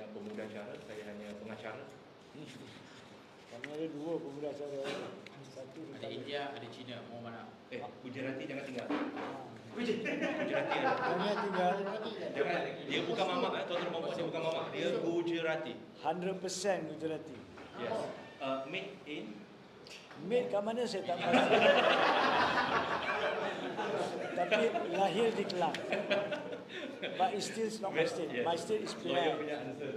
hanya pemuda acara, saya hanya pengacara. Kami ada dua pemuda acara. Satu Ada India, ada Cina, mau mana? Gujarati jangan tinggal. Ah. Gujarati. Kami tinggal Jangan, dia bukan mamak, tuan-tuan dan puan-puan, dia bukan mamak, dia Gujarati. 100% Gujarati. Yes. Made in Mate kat mana saya tak pasti. Tapi lahir di Kelang. But it's still not my state. Yes. My state is Lawyer Penang. punya answer.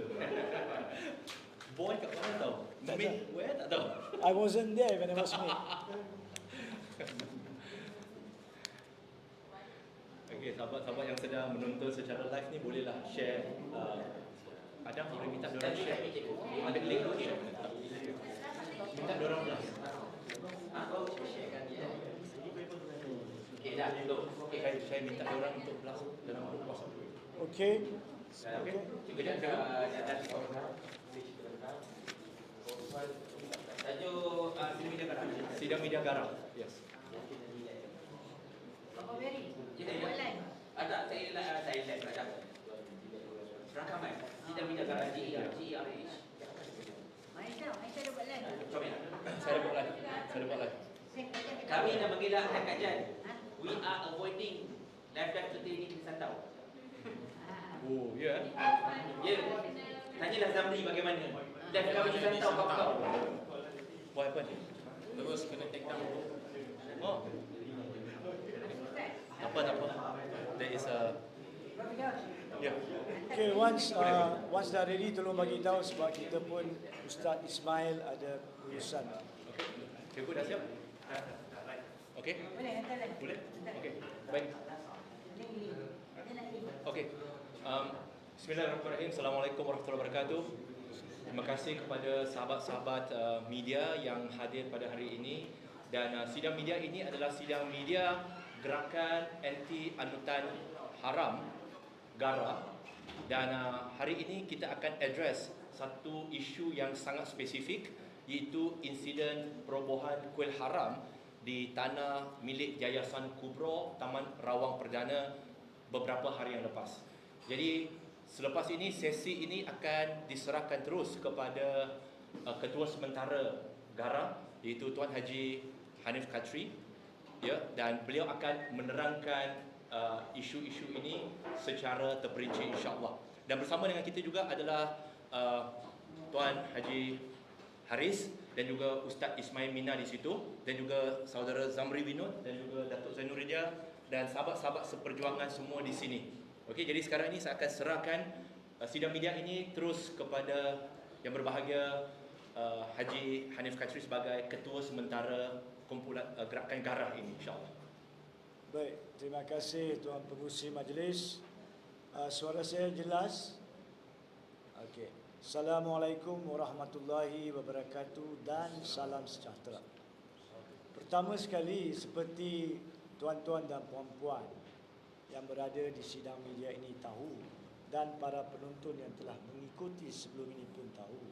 Boy kat mana tahu? Tak Made where tak tahu. I wasn't there when I was made. Okey, sahabat-sahabat yang sedang menonton secara live ni bolehlah share. Adam boleh minta diorang share. Ada link tu share. Minta diorang plus. Okey, dah, duduk. Okey. Saya minta diorang untuk plus dalam grup WhatsApp. Okay. Okey. Kejap, tajuk Sidang Media Garang. Sidang Media Garang. Yes. Bapak Berry, Ya, buat ya. live. Ada, saya live dah. Rakaman Sidang Media Garang GERH. Aisyah dah buat live. Comel. Saya buat live. Saya buat live. Kami dah mengelakkan kajian. We are avoiding live seperti ini di Santau. Oh, ya. Ya. Tanyalah Zamri bagaimana. Live kami di Santau kau. Buat apa ni? Terus kena take down. Oh. Tak apa. There is a ya. Okay, once dah ready tolong bagi tahu sebab kita pun Ustaz Ismail ada urusan. Cikgu dah siap? Okey. Boleh, hantar live. Boleh? Okey. Baik. Okey. Bismillahirrahmanirrahim. Assalamualaikum warahmatullahi wabarakatuh. Terima kasih kepada sahabat-sahabat media yang hadir pada hari ini. Dan sidang media ini adalah sidang media Gerakan Anti Anutan Haram GARA. Dan hari ini kita akan address satu isu yang sangat spesifik, iaitu insiden perobohan kuil haram di tanah milik Yayasan Kubra Taman Rawang Perdana beberapa hari yang lepas. Jadi selepas ini sesi ini akan diserahkan terus kepada Ketua Sementara GARA, iaitu Tuan Haji Hanif Khatri, ya, dan beliau akan menerangkan isu-isu ini secara terperinci insya-Allah. Dan bersama dengan kita juga adalah Tuan Haji Haris dan juga Ustaz Ismail Mina di situ, dan juga saudara Zamri Binod dan juga Datuk Zainul Rija dan sahabat-sahabat seperjuangan semua di sini. Okey, jadi sekarang ini saya akan serahkan sidang media ini terus kepada yang berbahagia Haji Hanif Khatri sebagai Ketua Sementara kumpulan Gerakan GARA ini, insya-Allah. Baik, terima kasih Tuan Pengurusi Majlis. Suara saya jelas? Okey. Assalamualaikum warahmatullahi wabarakatuh dan salam sejahtera. Pertama sekali, seperti tuan-tuan dan puan-puan yang berada di sidang media ini tahu, dan para penonton yang telah mengikuti sebelum ini pun tahu,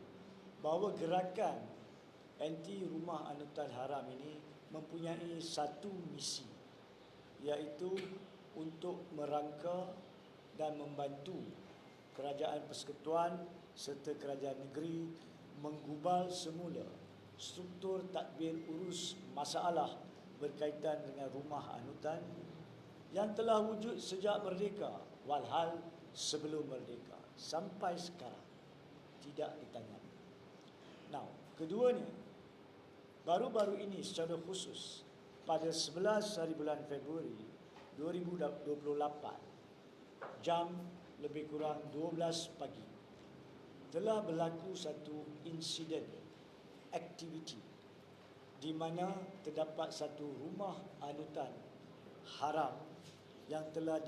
bahawa gerakan anti rumah anutan haram ini mempunyai satu misi, iaitu untuk merangka dan membantu Kerajaan Persekutuan serta Kerajaan Negeri menggubal semula struktur tadbir urus masalah berkaitan dengan rumah anutan yang telah wujud sejak merdeka, walhal sebelum merdeka sampai sekarang tidak ditangani. Now, keduanya, baru-baru ini secara khusus pada 11 hari bulan Februari 2028 jam lebih kurang 12 pagi telah berlaku satu insiden aktiviti di mana terdapat satu rumah anutan haram yang telah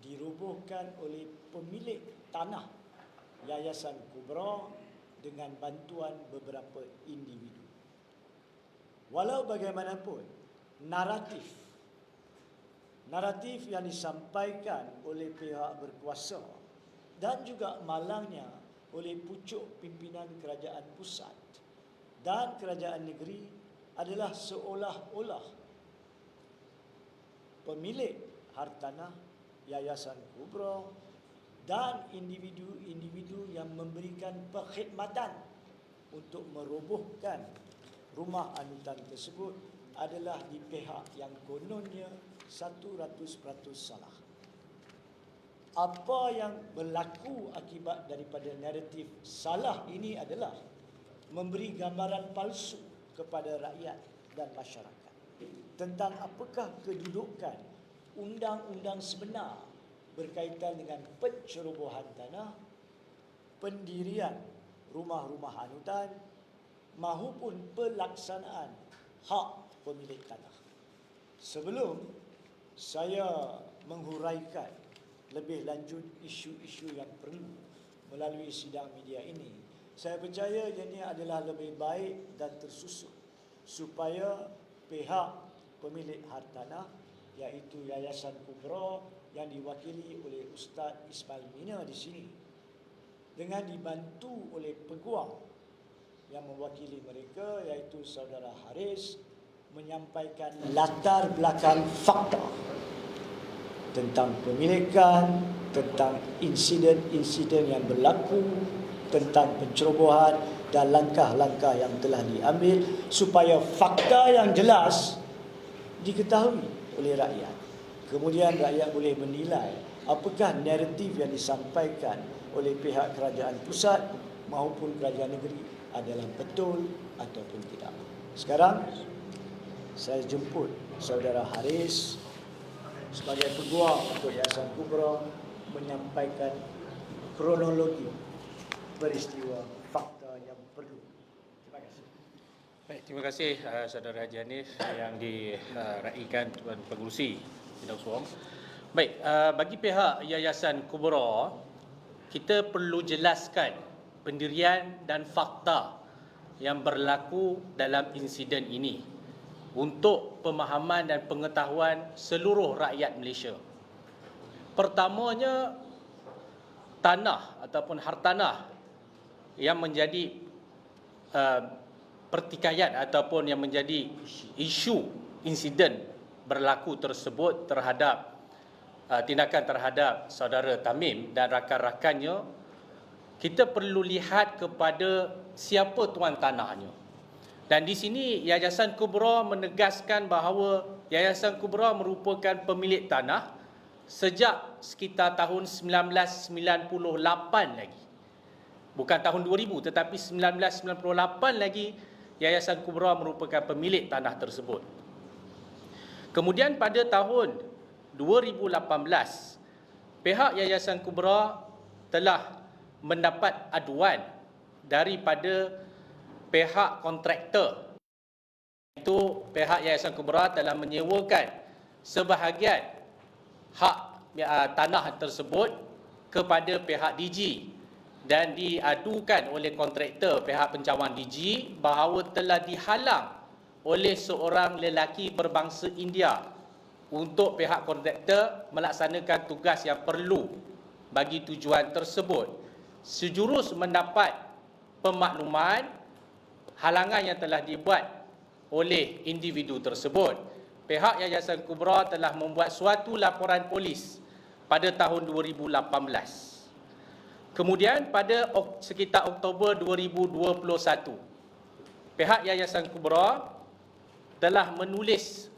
dirobohkan oleh pemilik tanah Yayasan Kubra dengan bantuan beberapa individu. Walau bagaimanapun, naratif yang disampaikan oleh pihak berkuasa dan juga malangnya oleh pucuk pimpinan kerajaan pusat dan kerajaan negeri adalah seolah-olah pemilik hartanah Yayasan Kubra dan individu-individu yang memberikan perkhidmatan untuk merobohkan rumah anutan tersebut adalah di pihak yang kononnya 100% salah. Apa yang berlaku akibat daripada naratif salah ini adalah memberi gambaran palsu kepada rakyat dan masyarakat tentang apakah kedudukan undang-undang sebenar berkaitan dengan pencerobohan tanah, pendirian rumah-rumah anutan mahupun pelaksanaan hak pemilik tanah. Sebelum saya menghuraikan lebih lanjut isu-isu yang perlu melalui sidang media ini, saya percaya ini adalah lebih baik dan tersusun supaya pihak pemilik hartanah iaitu Yayasan Kubra yang diwakili oleh Ustaz Ismail Mina di sini dengan dibantu oleh peguam yang mewakili mereka iaitu Saudara Haris menyampaikan latar belakang fakta tentang pemilikan, tentang insiden-insiden yang berlaku, tentang pencerobohan dan langkah-langkah yang telah diambil supaya fakta yang jelas diketahui oleh rakyat. Kemudian rakyat boleh menilai apakah naratif yang disampaikan oleh pihak kerajaan pusat maupun kerajaan negeri adalah betul ataupun tidak. Sekarang saya jemput Saudara Haris sebagai peguam untuk Yayasan Kubra menyampaikan kronologi peristiwa fakta yang perlu. Terima kasih. Baik, terima kasih Saudara Haji Hanif yang diraikan Tuan Pengerusi Sidang Suam. Baik, bagi pihak Yayasan Kubra, kita perlu jelaskan pendirian dan fakta yang berlaku dalam insiden ini untuk pemahaman dan pengetahuan seluruh rakyat Malaysia. Pertamanya, tanah ataupun hartanah yang menjadi pertikaian ataupun yang menjadi isu insiden berlaku tersebut terhadap tindakan terhadap saudara Tamim dan rakan-rakannya, kita perlu lihat kepada siapa tuan tanahnya. Dan di sini Yayasan Kubra menegaskan bahawa Yayasan Kubra merupakan pemilik tanah sejak sekitar tahun 1998 lagi. Bukan tahun 2000 tetapi 1998 lagi Yayasan Kubra merupakan pemilik tanah tersebut. Kemudian pada tahun 2018, pihak Yayasan Kubra telah mendapat aduan daripada pihak kontraktor. Itu pihak Yayasan Kubra telah menyewakan sebahagian hak tanah tersebut kepada pihak DG dan diadukan oleh kontraktor pihak pencawangan DG bahawa telah dihalang oleh seorang lelaki berbangsa India untuk pihak kontraktor melaksanakan tugas yang perlu bagi tujuan tersebut. Sejurus mendapat pemakluman halangan yang telah dibuat oleh individu tersebut, pihak Yayasan Kubra telah membuat suatu laporan polis pada tahun 2018. Kemudian pada sekitar Oktober 2021, pihak Yayasan Kubra telah menulis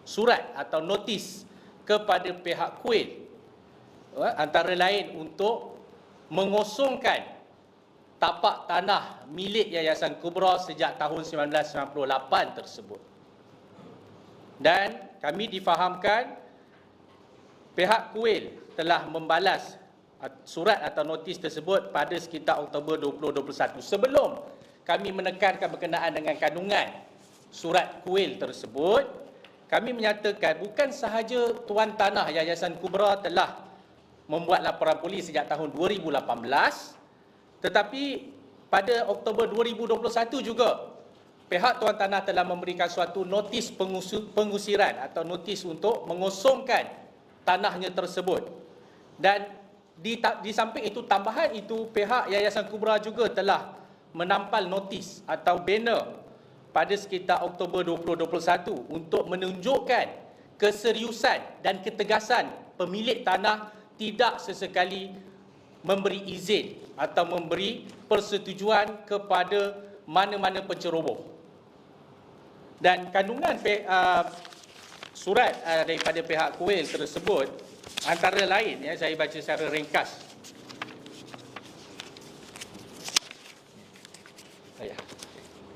surat atau notis kepada pihak Kuil, antara lain untuk mengosongkan tapak tanah milik Yayasan Kubra sejak tahun 1998 tersebut. Dan kami difahamkan pihak Kuil telah membalas surat atau notis tersebut pada sekitar Oktober 2021. Sebelum kami menekankan berkenaan dengan kandungan surat Kuil tersebut, kami menyatakan bukan sahaja tuan tanah Yayasan Kubra telah membuat laporan polis sejak tahun 2018, tetapi pada Oktober 2021 juga pihak tuan tanah telah memberikan suatu notis pengusiran atau notis untuk mengosongkan tanahnya tersebut. Dan di samping itu, tambahan itu, pihak Yayasan Kubra juga telah menampal notis atau banner pada sekitar Oktober 2021 untuk menunjukkan keseriusan dan ketegasan pemilik tanah tidak sesekali memberi izin atau memberi persetujuan kepada mana-mana penceroboh. Dan kandungan surat daripada pihak Kuil tersebut antara lain, saya baca secara ringkas. Terima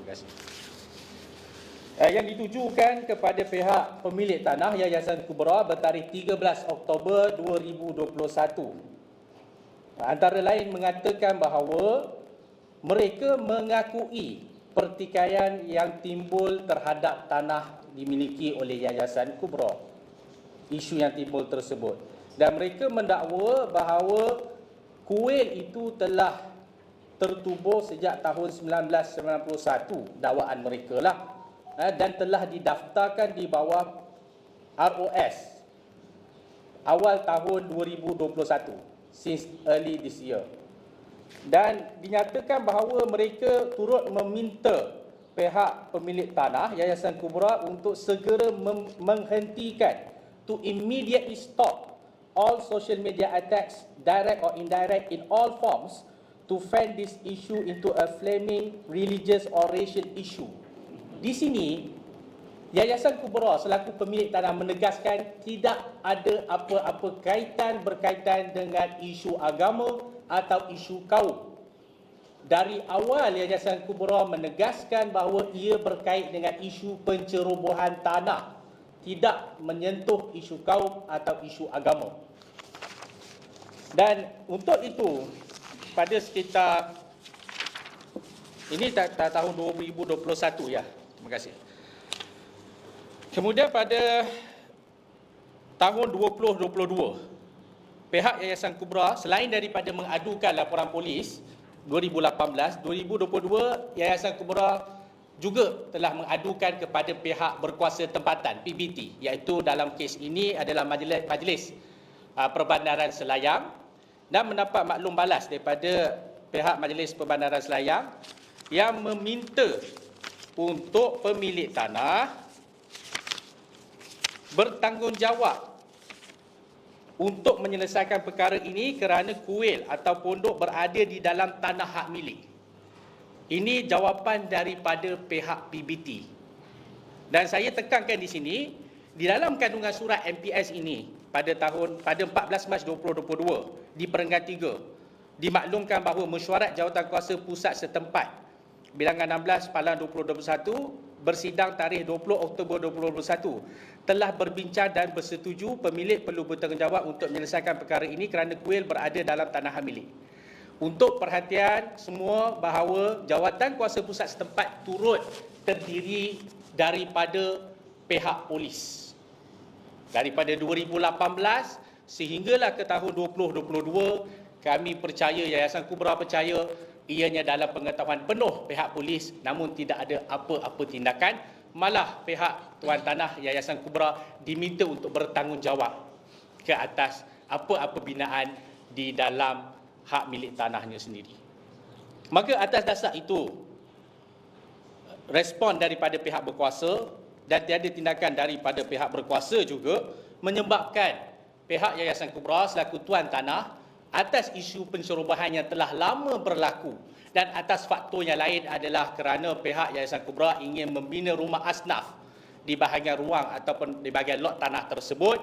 kasih. Yang ditujukan kepada pihak pemilik tanah Yayasan Kubra bertarikh 13 Oktober 2021. Antara lain mengatakan bahawa mereka mengakui pertikaian yang timbul terhadap tanah dimiliki oleh Yayasan Kubra. Isu yang timbul tersebut. Dan mereka mendakwa bahawa kuil itu telah tertubuh sejak tahun 1991, dakwaan mereka lah, dan telah didaftarkan di bawah ROS awal tahun 2021, since early this year. Dan dinyatakan bahawa mereka turut meminta pihak pemilik tanah Yayasan Kubra untuk segera menghentikan, to immediately stop all social media attacks, direct or indirect, in all forms, to fan this issue into a flaming religious or racial issue. Di sini, Yayasan Kubra selaku pemilik tanah menegaskan tidak ada apa-apa berkaitan dengan isu agama atau isu kaum. Dari awal, Yayasan Kubra menegaskan bahawa ia berkait dengan isu pencerobohan tanah, tidak menyentuh isu kaum atau isu agama. Dan untuk itu, pada sekitar ini tahun 2021 ya. Terima kasih. Kemudian pada tahun 2022, pihak Yayasan Kubra selain daripada mengadukan laporan polis 2018, 2022 Yayasan Kubra juga telah mengadukan kepada pihak berkuasa tempatan PBT, iaitu dalam kes ini adalah Majlis Perbandaran Selayang, dan mendapat maklum balas daripada pihak Majlis Perbandaran Selayang yang meminta untuk pemilik tanah bertanggungjawab untuk menyelesaikan perkara ini kerana kuil atau pondok berada di dalam tanah hak milik. Ini jawapan daripada pihak PBT. Dan saya tekankan di sini, di dalam kandungan surat MPS ini pada 14 Mac 2022 di Perenggan 3 dimaklumkan bahawa mesyuarat Jawatankuasa Pusat setempat bilangan 16 Palang 2021 bersidang tarikh 20 Oktober 2021 telah berbincang dan bersetuju pemilik perlu bertanggungjawab untuk menyelesaikan perkara ini kerana kuil berada dalam tanah hak milik. Untuk perhatian semua bahawa Jawatankuasa Pusat setempat turut terdiri daripada pihak polis. Daripada 2018 sehinggalah ke tahun 2022, kami percaya, Yayasan Kubra percaya, ianya dalam pengetahuan penuh pihak polis, namun tidak ada apa-apa tindakan. Malah pihak Tuan Tanah Yayasan Kubra diminta untuk bertanggungjawab ke atas apa-apa binaan di dalam hak milik tanahnya sendiri. Maka atas dasar itu, respon daripada pihak berkuasa dan tiada tindakan daripada pihak berkuasa juga menyebabkan pihak Yayasan Kubra selaku Tuan Tanah atas isu pencerobohan yang telah lama berlaku dan atas faktor yang lain adalah kerana pihak Yayasan Kubra ingin membina rumah asnaf di bahagian ruang ataupun di bahagian lot tanah tersebut,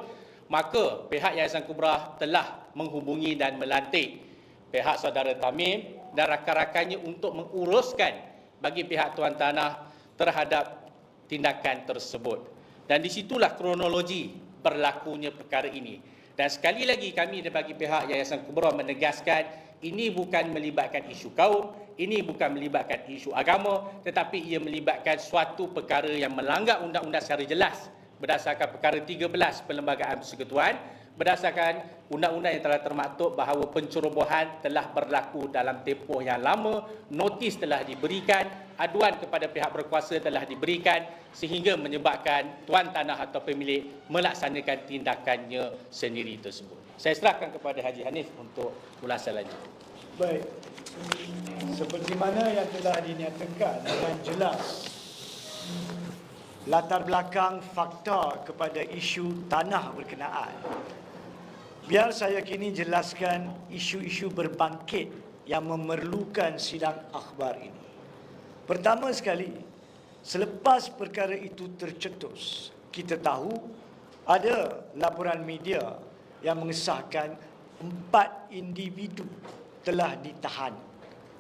maka pihak Yayasan Kubra telah menghubungi dan melantik pihak saudara Tamim dan rakan-rakannya untuk menguruskan bagi pihak Tuan Tanah terhadap tindakan tersebut. Dan disitulah kronologi berlakunya perkara ini. Dan sekali lagi kami bagi pihak Yayasan Kubra menegaskan ini bukan melibatkan isu kaum, ini bukan melibatkan isu agama, tetapi ia melibatkan suatu perkara yang melanggar undang-undang secara jelas berdasarkan perkara 13 Perlembagaan Persekutuan, berdasarkan undang-undang yang telah termaktub bahawa pencerobohan telah berlaku dalam tempoh yang lama, notis telah diberikan, aduan kepada pihak berkuasa telah diberikan sehingga menyebabkan Tuan Tanah atau pemilik melaksanakan tindakannya sendiri tersebut. Saya serahkan kepada Haji Hanif untuk ulasan lanjut. Baik. Seperti mana yang telah dinyatakan dengan jelas latar belakang fakta kepada isu tanah berkenaan. Biar saya kini jelaskan isu-isu berbangkit yang memerlukan sidang akhbar ini. Pertama sekali, selepas perkara itu tercetus, kita tahu ada laporan media yang mengesahkan 4 individu telah ditahan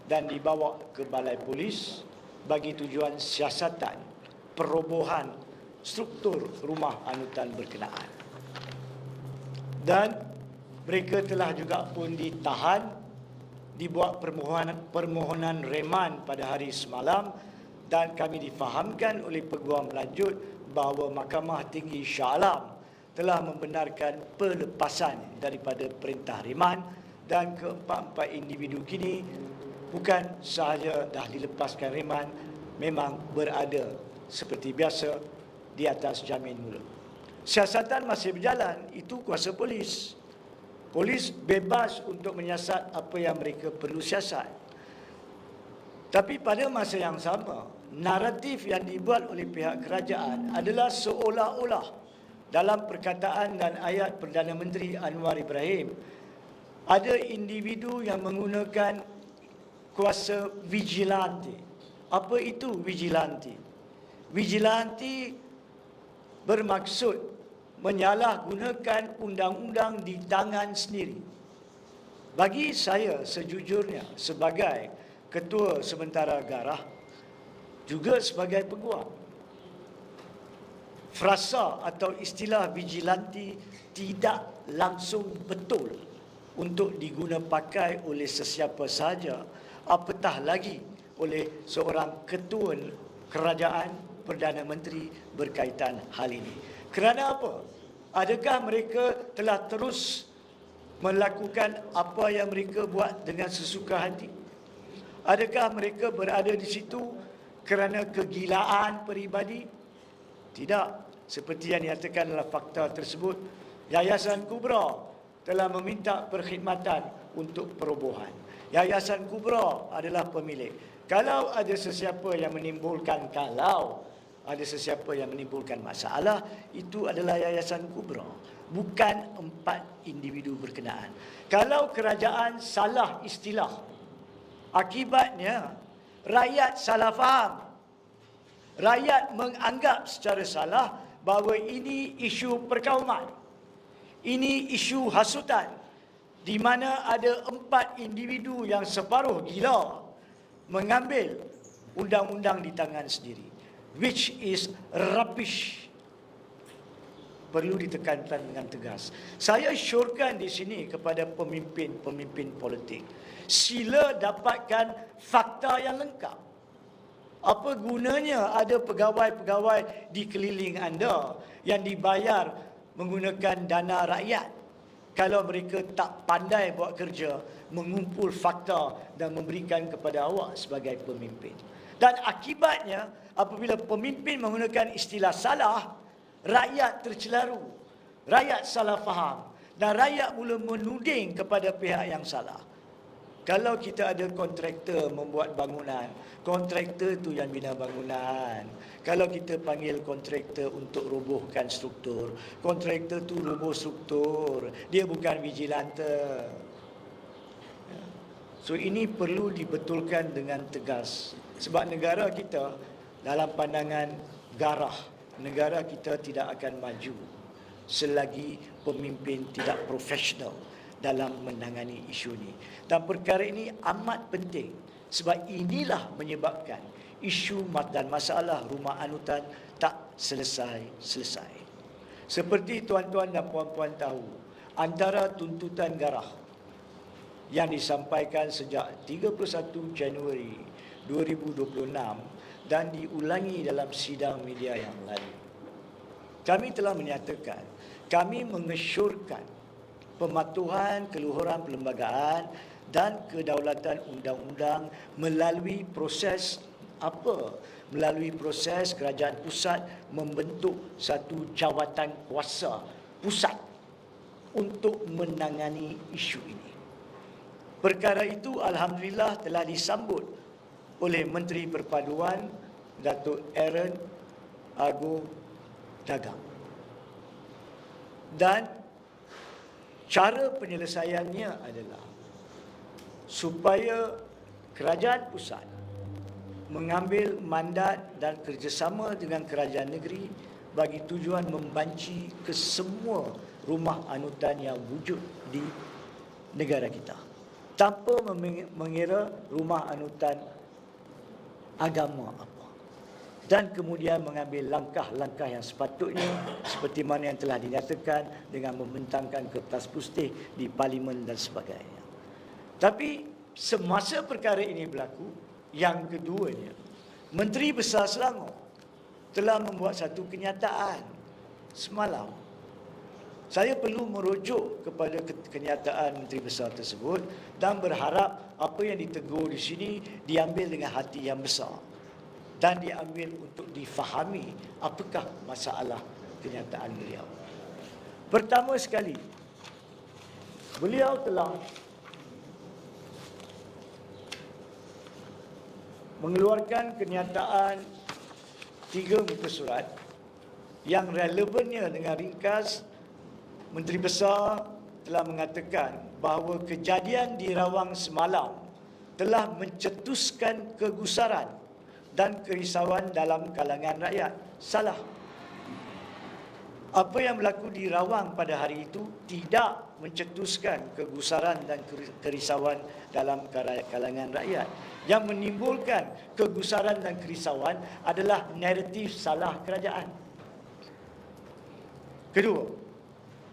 dan dibawa ke balai polis bagi tujuan siasatan perobohan struktur rumah anutan berkenaan. Dan mereka telah juga pun ditahan, dibuat permohonan reman pada hari semalam, dan kami difahamkan oleh Peguam Lanjut bahawa Mahkamah Tinggi Shah Alam telah membenarkan pelepasan daripada perintah reman, dan keempat-empat individu kini bukan sahaja dah dilepaskan reman, memang berada seperti biasa di atas jamin mula. Siasatan masih berjalan, itu kuasa polis. Polis bebas untuk menyiasat apa yang mereka perlu siasat. Tapi pada masa yang sama, naratif yang dibuat oleh pihak kerajaan adalah seolah-olah dalam perkataan dan ayat Perdana Menteri Anwar Ibrahim, ada individu yang menggunakan kuasa vigilante. Apa itu vigilante? Vigilante bermaksud menyalahgunakan undang-undang di tangan sendiri. Bagi saya sejujurnya sebagai Ketua Sementara Garah, juga sebagai peguam, frasa atau istilah vigilante tidak langsung betul untuk diguna pakai oleh sesiapa sahaja, apatah lagi oleh seorang ketua kerajaan, Perdana Menteri berkaitan hal ini. Kerana apa? Adakah mereka telah terus melakukan apa yang mereka buat dengan sesuka hati? Adakah mereka berada di situ kerana kegilaan peribadi? Tidak. Seperti yang dinyatakan dalam fakta tersebut, Yayasan Kubra telah meminta perkhidmatan untuk perobohan. Yayasan Kubra adalah pemilik. Kalau ada sesiapa yang menimbulkan masalah, itu adalah Yayasan Kubra, bukan 4 individu berkenaan. Kalau kerajaan salah istilah, akibatnya rakyat salah faham. Rakyat menganggap secara salah bahawa ini isu perkauman, ini isu hasutan, di mana ada 4 individu yang separuh gila mengambil undang-undang di tangan sendiri, which is rubbish. Perlu ditekankan dengan tegas. Saya syorkan di sini kepada pemimpin politik, sila dapatkan fakta yang lengkap. Apa gunanya ada pegawai-pegawai di keliling anda yang dibayar menggunakan dana rakyat kalau mereka tak pandai buat kerja, mengumpul fakta dan memberikan kepada awak sebagai pemimpin. Dan akibatnya, apabila pemimpin menggunakan istilah salah, rakyat tercelaru, rakyat salah faham, dan rakyat mula menuding kepada pihak yang salah. Kalau kita ada kontraktor membuat bangunan, kontraktor tu yang bina bangunan. Kalau kita panggil kontraktor untuk robohkan struktur, kontraktor tu roboh struktur, dia bukan vigilante. So ini perlu dibetulkan dengan tegas. Sebab negara kita dalam pandangan Garah, negara kita tidak akan maju selagi pemimpin tidak profesional dalam menangani isu ini. Dan perkara ini amat penting sebab inilah menyebabkan isu dan masalah rumah anutan tak selesai-selesai. Seperti tuan-tuan dan puan-puan tahu, antara tuntutan Garah yang disampaikan sejak 31 Januari 2026 dan diulangi dalam sidang media yang lalu, kami telah menyatakan, kami mengesyorkan pematuhan keluhuran perlembagaan dan kedaulatan undang-undang melalui proses melalui proses kerajaan pusat membentuk satu jawatan kuasa pusat untuk menangani isu ini. Perkara itu alhamdulillah telah disambut oleh Menteri Perpaduan Datuk Aaron Agung Dagang. Dan cara penyelesaiannya adalah supaya kerajaan pusat mengambil mandat dan kerjasama dengan kerajaan negeri bagi tujuan membanci ke semua rumah anutan yang wujud di negara kita, tanpa mengira rumah anutan agama apa, dan kemudian mengambil langkah-langkah yang sepatutnya seperti mana yang telah dinyatakan dengan membentangkan kertas putih di parlimen dan sebagainya. Tapi semasa perkara ini berlaku, yang keduanya, Menteri Besar Selangor telah membuat satu kenyataan semalam. Saya perlu merujuk kepada kenyataan Menteri Besar tersebut dan berharap apa yang ditegur di sini diambil dengan hati yang besar dan diambil untuk difahami apakah masalah kenyataan beliau. Pertama sekali, beliau telah mengeluarkan kenyataan 3 muka surat yang relevannya dengan ringkas. Menteri Besar telah mengatakan bahawa kejadian di Rawang semalam telah mencetuskan kegusaran dan kerisauan dalam kalangan rakyat. Salah. Apa yang berlaku di Rawang pada hari itu tidak mencetuskan kegusaran dan kerisauan dalam kalangan rakyat. Yang menimbulkan kegusaran dan kerisauan adalah naratif salah kerajaan. Kedua,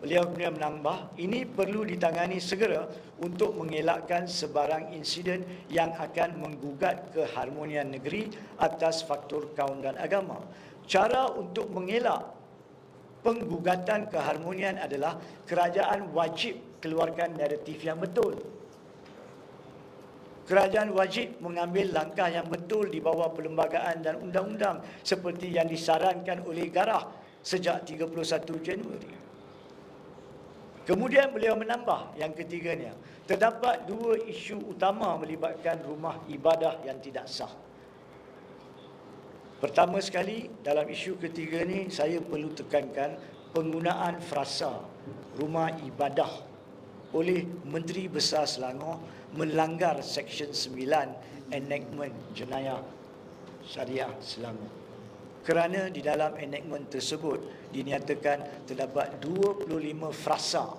beliau kemudian menambah, ini perlu ditangani segera untuk mengelakkan sebarang insiden yang akan menggugat keharmonian negeri atas faktor kaum dan agama. Cara untuk mengelak penggugatan keharmonian adalah kerajaan wajib keluarkan naratif yang betul. Kerajaan wajib mengambil langkah yang betul di bawah perlembagaan dan undang-undang seperti yang disarankan oleh Garah sejak 31 Januari. Kemudian beliau menambah yang ketiganya, terdapat 2 isu utama melibatkan rumah ibadah yang tidak sah. Pertama sekali, dalam isu ketiga ni saya perlu tekankan penggunaan frasa rumah ibadah oleh Menteri Besar Selangor melanggar Seksyen 9 Enactment Jenayah Syariah Selangor. Kerana di dalam enactment tersebut dinyatakan terdapat 25 frasa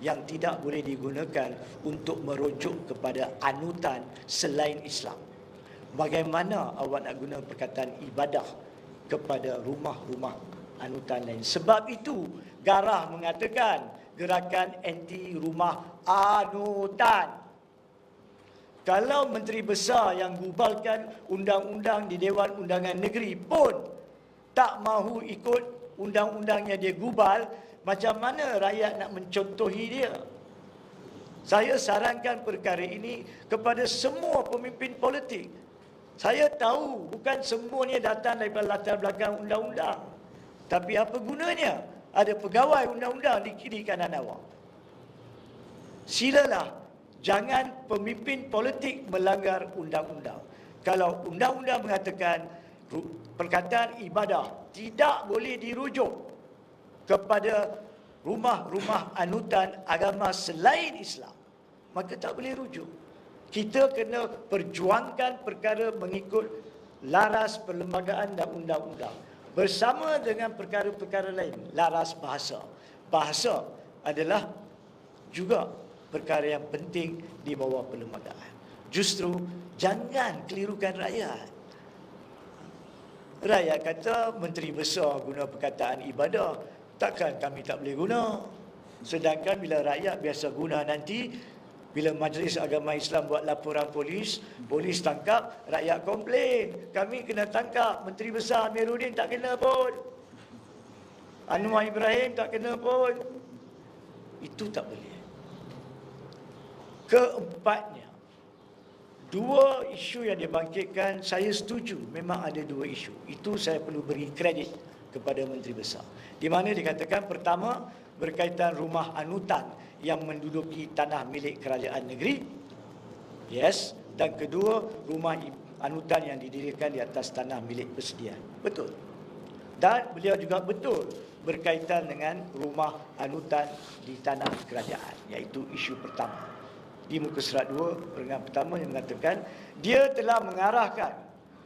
yang tidak boleh digunakan untuk merujuk kepada anutan selain Islam. Bagaimana awak nak guna perkataan ibadah kepada rumah-rumah anutan lain? Sebab itu Garah mengatakan gerakan anti rumah anutan. Kalau Menteri Besar yang gubalkan undang-undang di Dewan Undangan Negeri pun tak mahu ikut undang-undang yang dia gubal, macam mana rakyat nak mencontohi dia? Saya sarankan perkara ini kepada semua pemimpin politik. Saya tahu bukan semuanya datang daripada latar belakang undang-undang. Tapi apa gunanya? Ada pegawai undang-undang di kiri kanan awak. Silalah, jangan pemimpin politik melanggar undang-undang. Kalau undang-undang mengatakan perkataan ibadah tidak boleh dirujuk kepada rumah-rumah anutan agama selain Islam, maka tak boleh rujuk. Kita kena perjuangkan perkara mengikut laras perlembagaan dan undang-undang. Bersama dengan perkara-perkara lain, laras bahasa. Bahasa adalah juga perkara yang penting di bawah perlembagaan. Justru jangan kelirukan rakyat. Rakyat kata Menteri Besar guna perkataan ibadah, takkan kami tak boleh guna. Sedangkan bila rakyat biasa guna nanti, bila Majlis Agama Islam buat laporan polis, polis tangkap, rakyat komplain. Kami kena tangkap, Menteri Besar Amiruddin tak kena pun. Anwar Ibrahim tak kena pun. Itu tak boleh. Keempatnya, 2 isu yang dibangkitkan, saya setuju memang ada 2 isu. Itu saya perlu beri kredit kepada Menteri Besar. Di mana dikatakan pertama, berkaitan rumah anutan yang menduduki tanah milik kerajaan negeri. Yes. Dan kedua, rumah anutan yang didirikan di atas tanah milik persediaan. Betul. Dan beliau juga betul berkaitan dengan rumah anutan di tanah kerajaan, iaitu isu pertama. Di muka surat 2, peringatan pertama yang mengatakan dia telah mengarahkan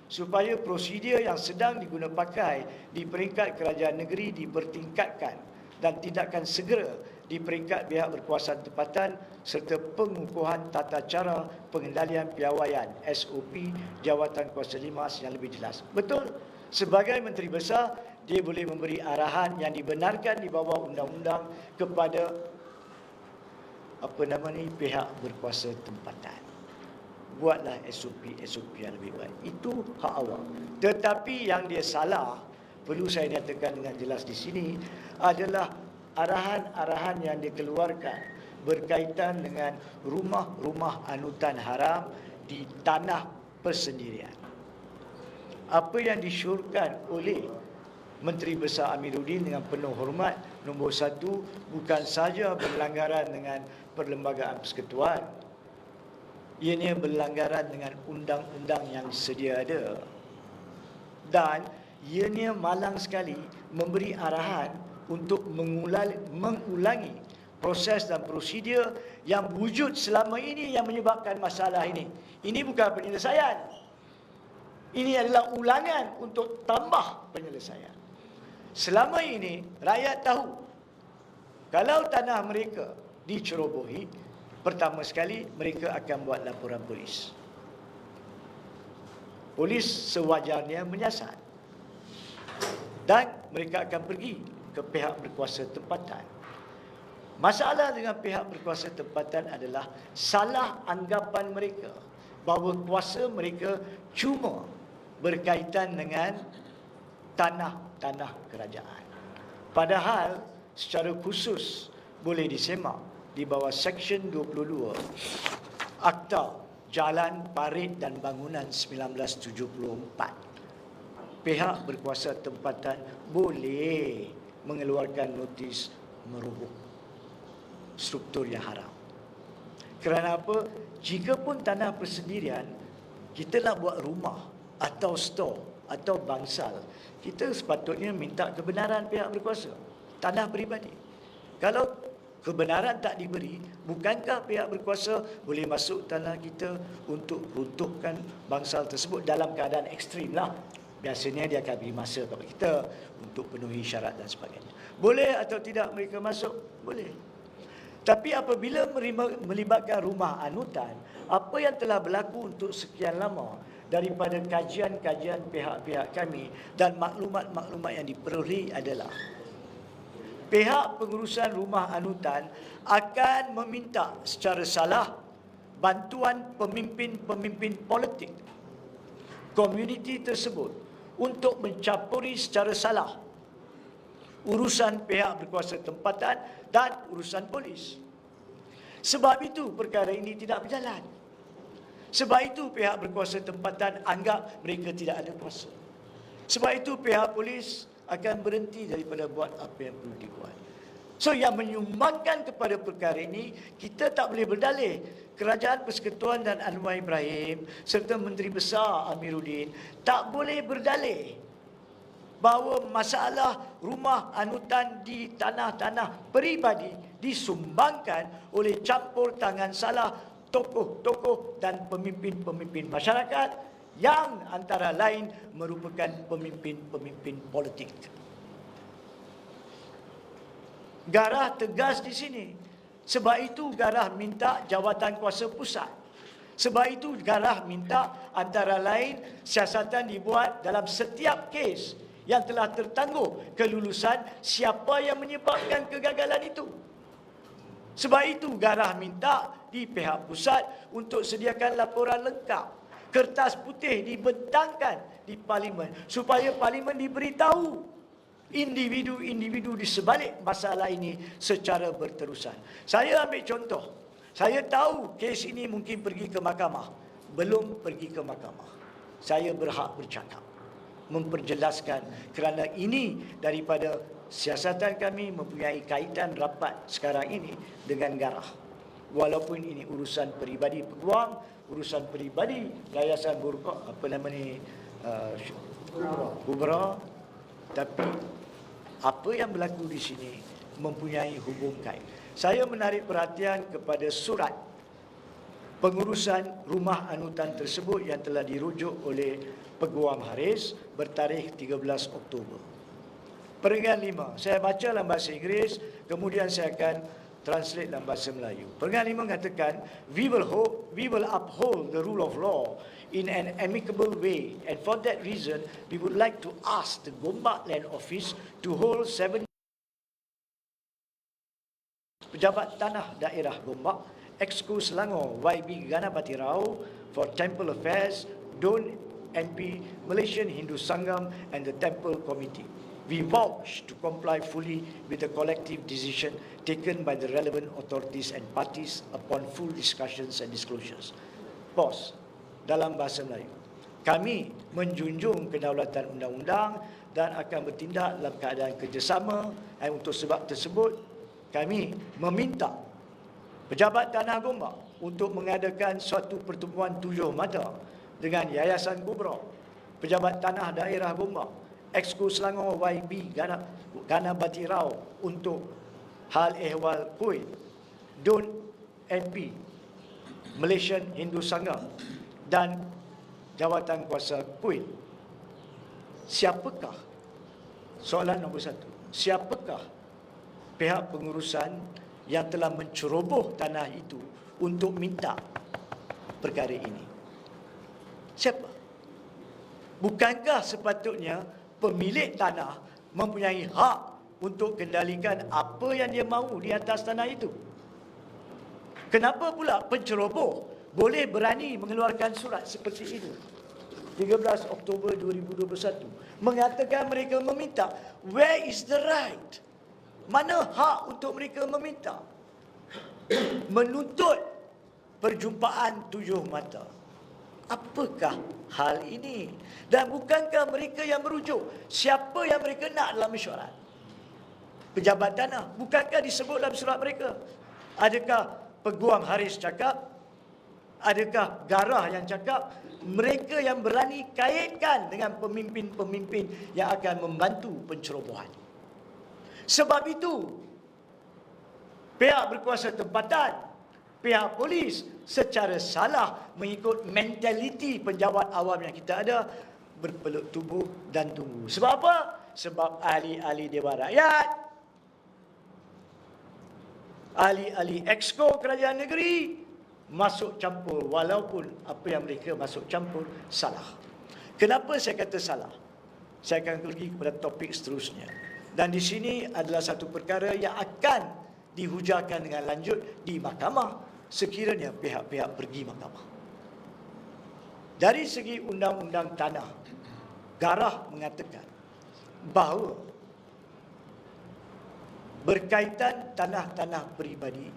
supaya prosedur yang sedang digunakan pakai di peringkat kerajaan negeri dipertingkatkan dan tindakan segera di peringkat pihak berkuasa tempatan serta pengukuhan tata cara pengendalian piawaian SOP Jawatan Kuasa Limas yang lebih jelas. Betul, sebagai Menteri Besar, dia boleh memberi arahan yang dibenarkan di bawah undang-undang kepada pihak berkuasa tempatan. Buatlah SOP yang lebih baik. Itu hak awak. Tetapi yang dia salah, perlu saya nyatakan dengan jelas di sini, adalah arahan-arahan yang dikeluarkan berkaitan dengan rumah-rumah anutan haram di tanah persendirian. Apa yang disyorkan oleh Menteri Besar Amiruddin dengan penuh hormat, nombor 1, bukan saja berlanggaran dengan Perlembagaan Persekutuan, ianya berlanggaran dengan undang-undang yang sedia ada. Dan ianya malang sekali memberi arahan untuk mengulangi proses dan prosedur yang wujud selama ini yang menyebabkan masalah ini. Ini bukan penyelesaian. Ini adalah ulangan untuk tambah penyelesaian. Selama ini rakyat tahu kalau tanah mereka dicerobohi, pertama sekali mereka akan buat laporan polis. Polis sewajarnya menyiasat dan mereka akan pergi ke pihak berkuasa tempatan. Masalah dengan pihak berkuasa tempatan adalah salah anggapan mereka bahawa kuasa mereka cuma berkaitan dengan tanah-tanah kerajaan. Padahal secara khusus boleh disemak di bawah Seksyen 22 Akta Jalan, Parit dan Bangunan 1974. Pihak berkuasa tempatan boleh mengeluarkan notis meroboh struktur yang haram. Kerana apa? Jika pun tanah persendirian, kita nak buat rumah atau store atau bangsal, kita sepatutnya minta kebenaran pihak berkuasa. Tanah peribadi. Kalau kebenaran tak diberi, bukankah pihak berkuasa boleh masuk tanah kita untuk runtuhkan bangsal tersebut dalam keadaan ekstrim lah. Biasanya dia akan beri masa kepada kita untuk penuhi syarat dan sebagainya. Boleh atau tidak mereka masuk? Boleh. Tapi apabila melibatkan rumah anutan, apa yang telah berlaku untuk sekian lama daripada kajian-kajian pihak-pihak kami dan maklumat-maklumat yang diperoleh adalah pihak pengurusan rumah anutan akan meminta secara salah bantuan pemimpin-pemimpin politik komuniti tersebut untuk mencampuri secara salah urusan pihak berkuasa tempatan dan urusan polis. Sebab itu perkara ini tidak berjalan. Sebab itu pihak berkuasa tempatan anggap mereka tidak ada kuasa. Sebab itu pihak polis akan berhenti daripada buat apa yang perlu dibuat. So yang menyumbangkan kepada perkara ini, kita tak boleh berdalih. Kerajaan Persekutuan dan Anwar Ibrahim serta Menteri Besar Amiruddin tak boleh berdalih bahawa masalah rumah anutan di tanah-tanah peribadi disumbangkan oleh campur tangan salah tokoh-tokoh dan pemimpin-pemimpin masyarakat yang antara lain merupakan pemimpin-pemimpin politik. Garah tegas di sini. Sebab itu Garah minta jawatan kuasa pusat. Sebab itu Garah minta antara lain siasatan dibuat dalam setiap kes yang telah tertangguh kelulusan siapa yang menyebabkan kegagalan itu. Sebab itu Garah minta di pihak pusat untuk sediakan laporan lengkap. Kertas putih dibentangkan di Parlimen supaya Parlimen diberitahu individu-individu di sebalik masalah ini secara berterusan. Saya ambil contoh. Saya tahu kes ini mungkin pergi ke mahkamah. Belum pergi ke mahkamah. Saya berhak bercakap, memperjelaskan kerana ini daripada siasatan kami mempunyai kaitan rapat sekarang ini dengan Garah. Walaupun ini urusan peribadi peguam, urusan peribadi Yayasan Kubra, tapi apa yang berlaku di sini mempunyai hubung kait. Saya menarik perhatian kepada surat pengurusan rumah anutan tersebut yang telah dirujuk oleh Peguam Haris bertarikh 13 Oktober. Perenggan 5, saya baca dalam bahasa Inggeris, kemudian saya akan translate dalam bahasa Melayu. Perenggan 5 mengatakan, we will uphold the rule of law in an amicable way, and for that reason, we would like to ask the Gombak Land Office to hold 7 pejabat tanah daerah Gombak, Exco Selangor YB Ganapati Rao for Temple Affairs, DUN MP, Malaysian Hindu Sangam and the Temple Committee. We vouch to comply fully with the collective decision taken by the relevant authorities and parties upon full discussions and disclosures. Pause. Dalam bahasa Melayu, kami menjunjung kedaulatan undang-undang dan akan bertindak dalam keadaan kerjasama, dan untuk sebab tersebut kami meminta pejabat Tanah Gombak untuk mengadakan suatu pertemuan 7 mata dengan Yayasan Kubra, pejabat Tanah Daerah Gombak, Exco Selangor YB Ganapati Rao untuk hal ehwal kuil, DUN MP, Malaysian Hindu Sangam dan jawatan kuasa kuil. Siapakah, soalan nombor 1, siapakah pihak pengurusan yang telah menceroboh tanah itu untuk minta perkara ini? Siapa? Bukankah sepatutnya pemilik tanah mempunyai hak untuk kendalikan apa yang dia mahu di atas tanah itu? Kenapa pula penceroboh boleh berani mengeluarkan surat seperti itu? 13 Oktober 2021 mengatakan mereka meminta. Where is the right? Mana hak untuk mereka meminta? Menuntut perjumpaan 7 mata. Apakah hal ini? Dan bukankah mereka yang merujuk? Siapa yang mereka nak dalam mesyuarat? Pejabat tanah. Bukankah disebut dalam surat mereka? Adakah Peguam Haris cakap? Adakah Garah yang cakap? Mereka yang berani kaitkan dengan pemimpin-pemimpin yang akan membantu pencerobohan. Sebab itu, pihak berkuasa tempatan, pihak polis secara salah mengikut mentaliti penjawat awam yang kita ada, berpeluk tubuh dan tunggu. Sebab apa? Sebab ahli-ahli Dewan Rakyat, ahli-ahli Exco Kerajaan Negeri masuk campur, walaupun apa yang mereka masuk campur salah. Kenapa saya kata salah? Saya akan pergi kepada topik seterusnya. Dan di sini adalah satu perkara yang akan dihujarkan dengan lanjut di mahkamah sekiranya pihak-pihak pergi mahkamah. Dari segi undang-undang tanah, Garah mengatakan bahawa berkaitan tanah-tanah peribadi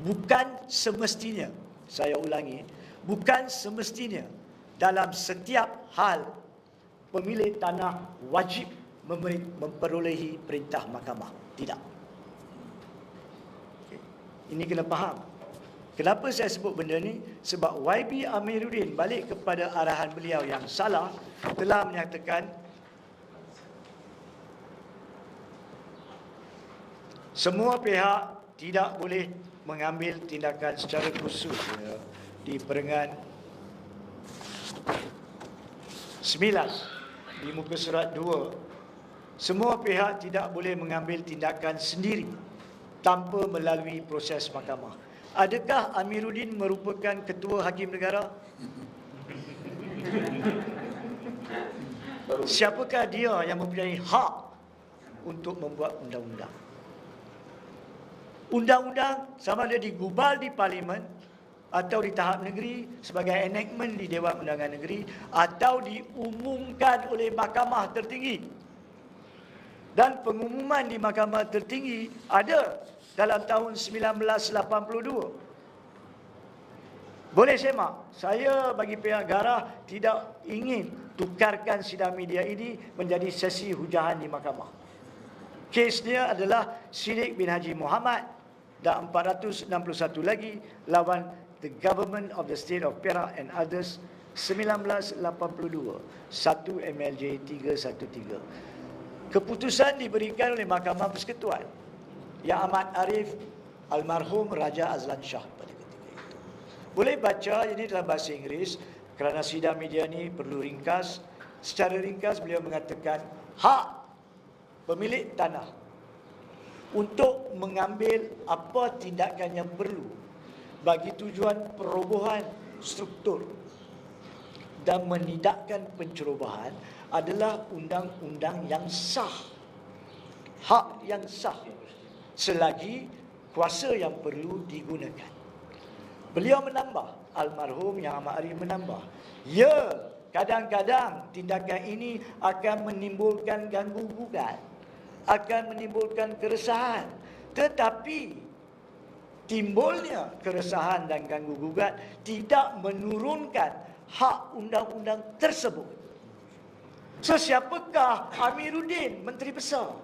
bukan semestinya, saya ulangi, bukan semestinya dalam setiap hal pemilik tanah wajib memperolehi perintah mahkamah. Tidak. Okay. Ini kena faham. Kenapa saya sebut benda ni? Sebab YB Amiruddin balik kepada arahan beliau yang salah telah menyatakan semua pihak tidak boleh mengambil tindakan secara khusus di perenggan 9 di muka surat 2. Semua pihak tidak boleh mengambil tindakan sendiri tanpa melalui proses mahkamah. Adakah Amiruddin merupakan ketua hakim negara? Siapakah dia yang mempunyai hak untuk membuat undang-undang? Undang-undang sama ada digubal di parlimen atau di tahap negeri sebagai enactment di Dewan Undangan Negeri atau diumumkan oleh Mahkamah Tertinggi. Dan pengumuman di Mahkamah Tertinggi ada dalam tahun 1982. Boleh semak, saya bagi pihak Garah tidak ingin tukarkan sidang media ini menjadi sesi hujahan di mahkamah. Kesnya adalah Siddiq bin Haji Muhammad dan 461 lagi lawan the government of the state of Perak and others 1982 1 MLJ 313. Keputusan diberikan oleh Mahkamah Persekutuan Yang Amat Arif almarhum Raja Azlan Shah pada ketika itu. Boleh baca ini dalam bahasa Inggeris kerana sidang media ni perlu ringkas. Secara ringkas beliau mengatakan hak pemilik tanah untuk mengambil apa tindakan yang perlu bagi tujuan perobohan struktur dan menidakkan pencerobohan adalah undang-undang yang sah. Hak yang sah selagi kuasa yang perlu digunakan. Beliau menambah, almarhum Yang Amat Arif menambah, ya, kadang-kadang tindakan ini akan menimbulkan ganggu-gugat, akan menimbulkan keresahan. Tetapi timbulnya keresahan dan ganggu-gugat tidak menurunkan hak undang-undang tersebut. So, siapakah Amiruddin, Menteri Besar,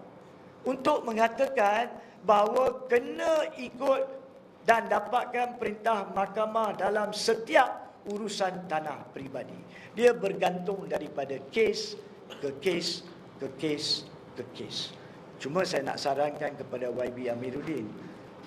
untuk mengatakan bahawa kena ikut dan dapatkan perintah mahkamah dalam setiap urusan tanah peribadi? Dia bergantung daripada kes ke kes ke kes ke kes. Cuma saya nak sarankan kepada YB Amiruddin,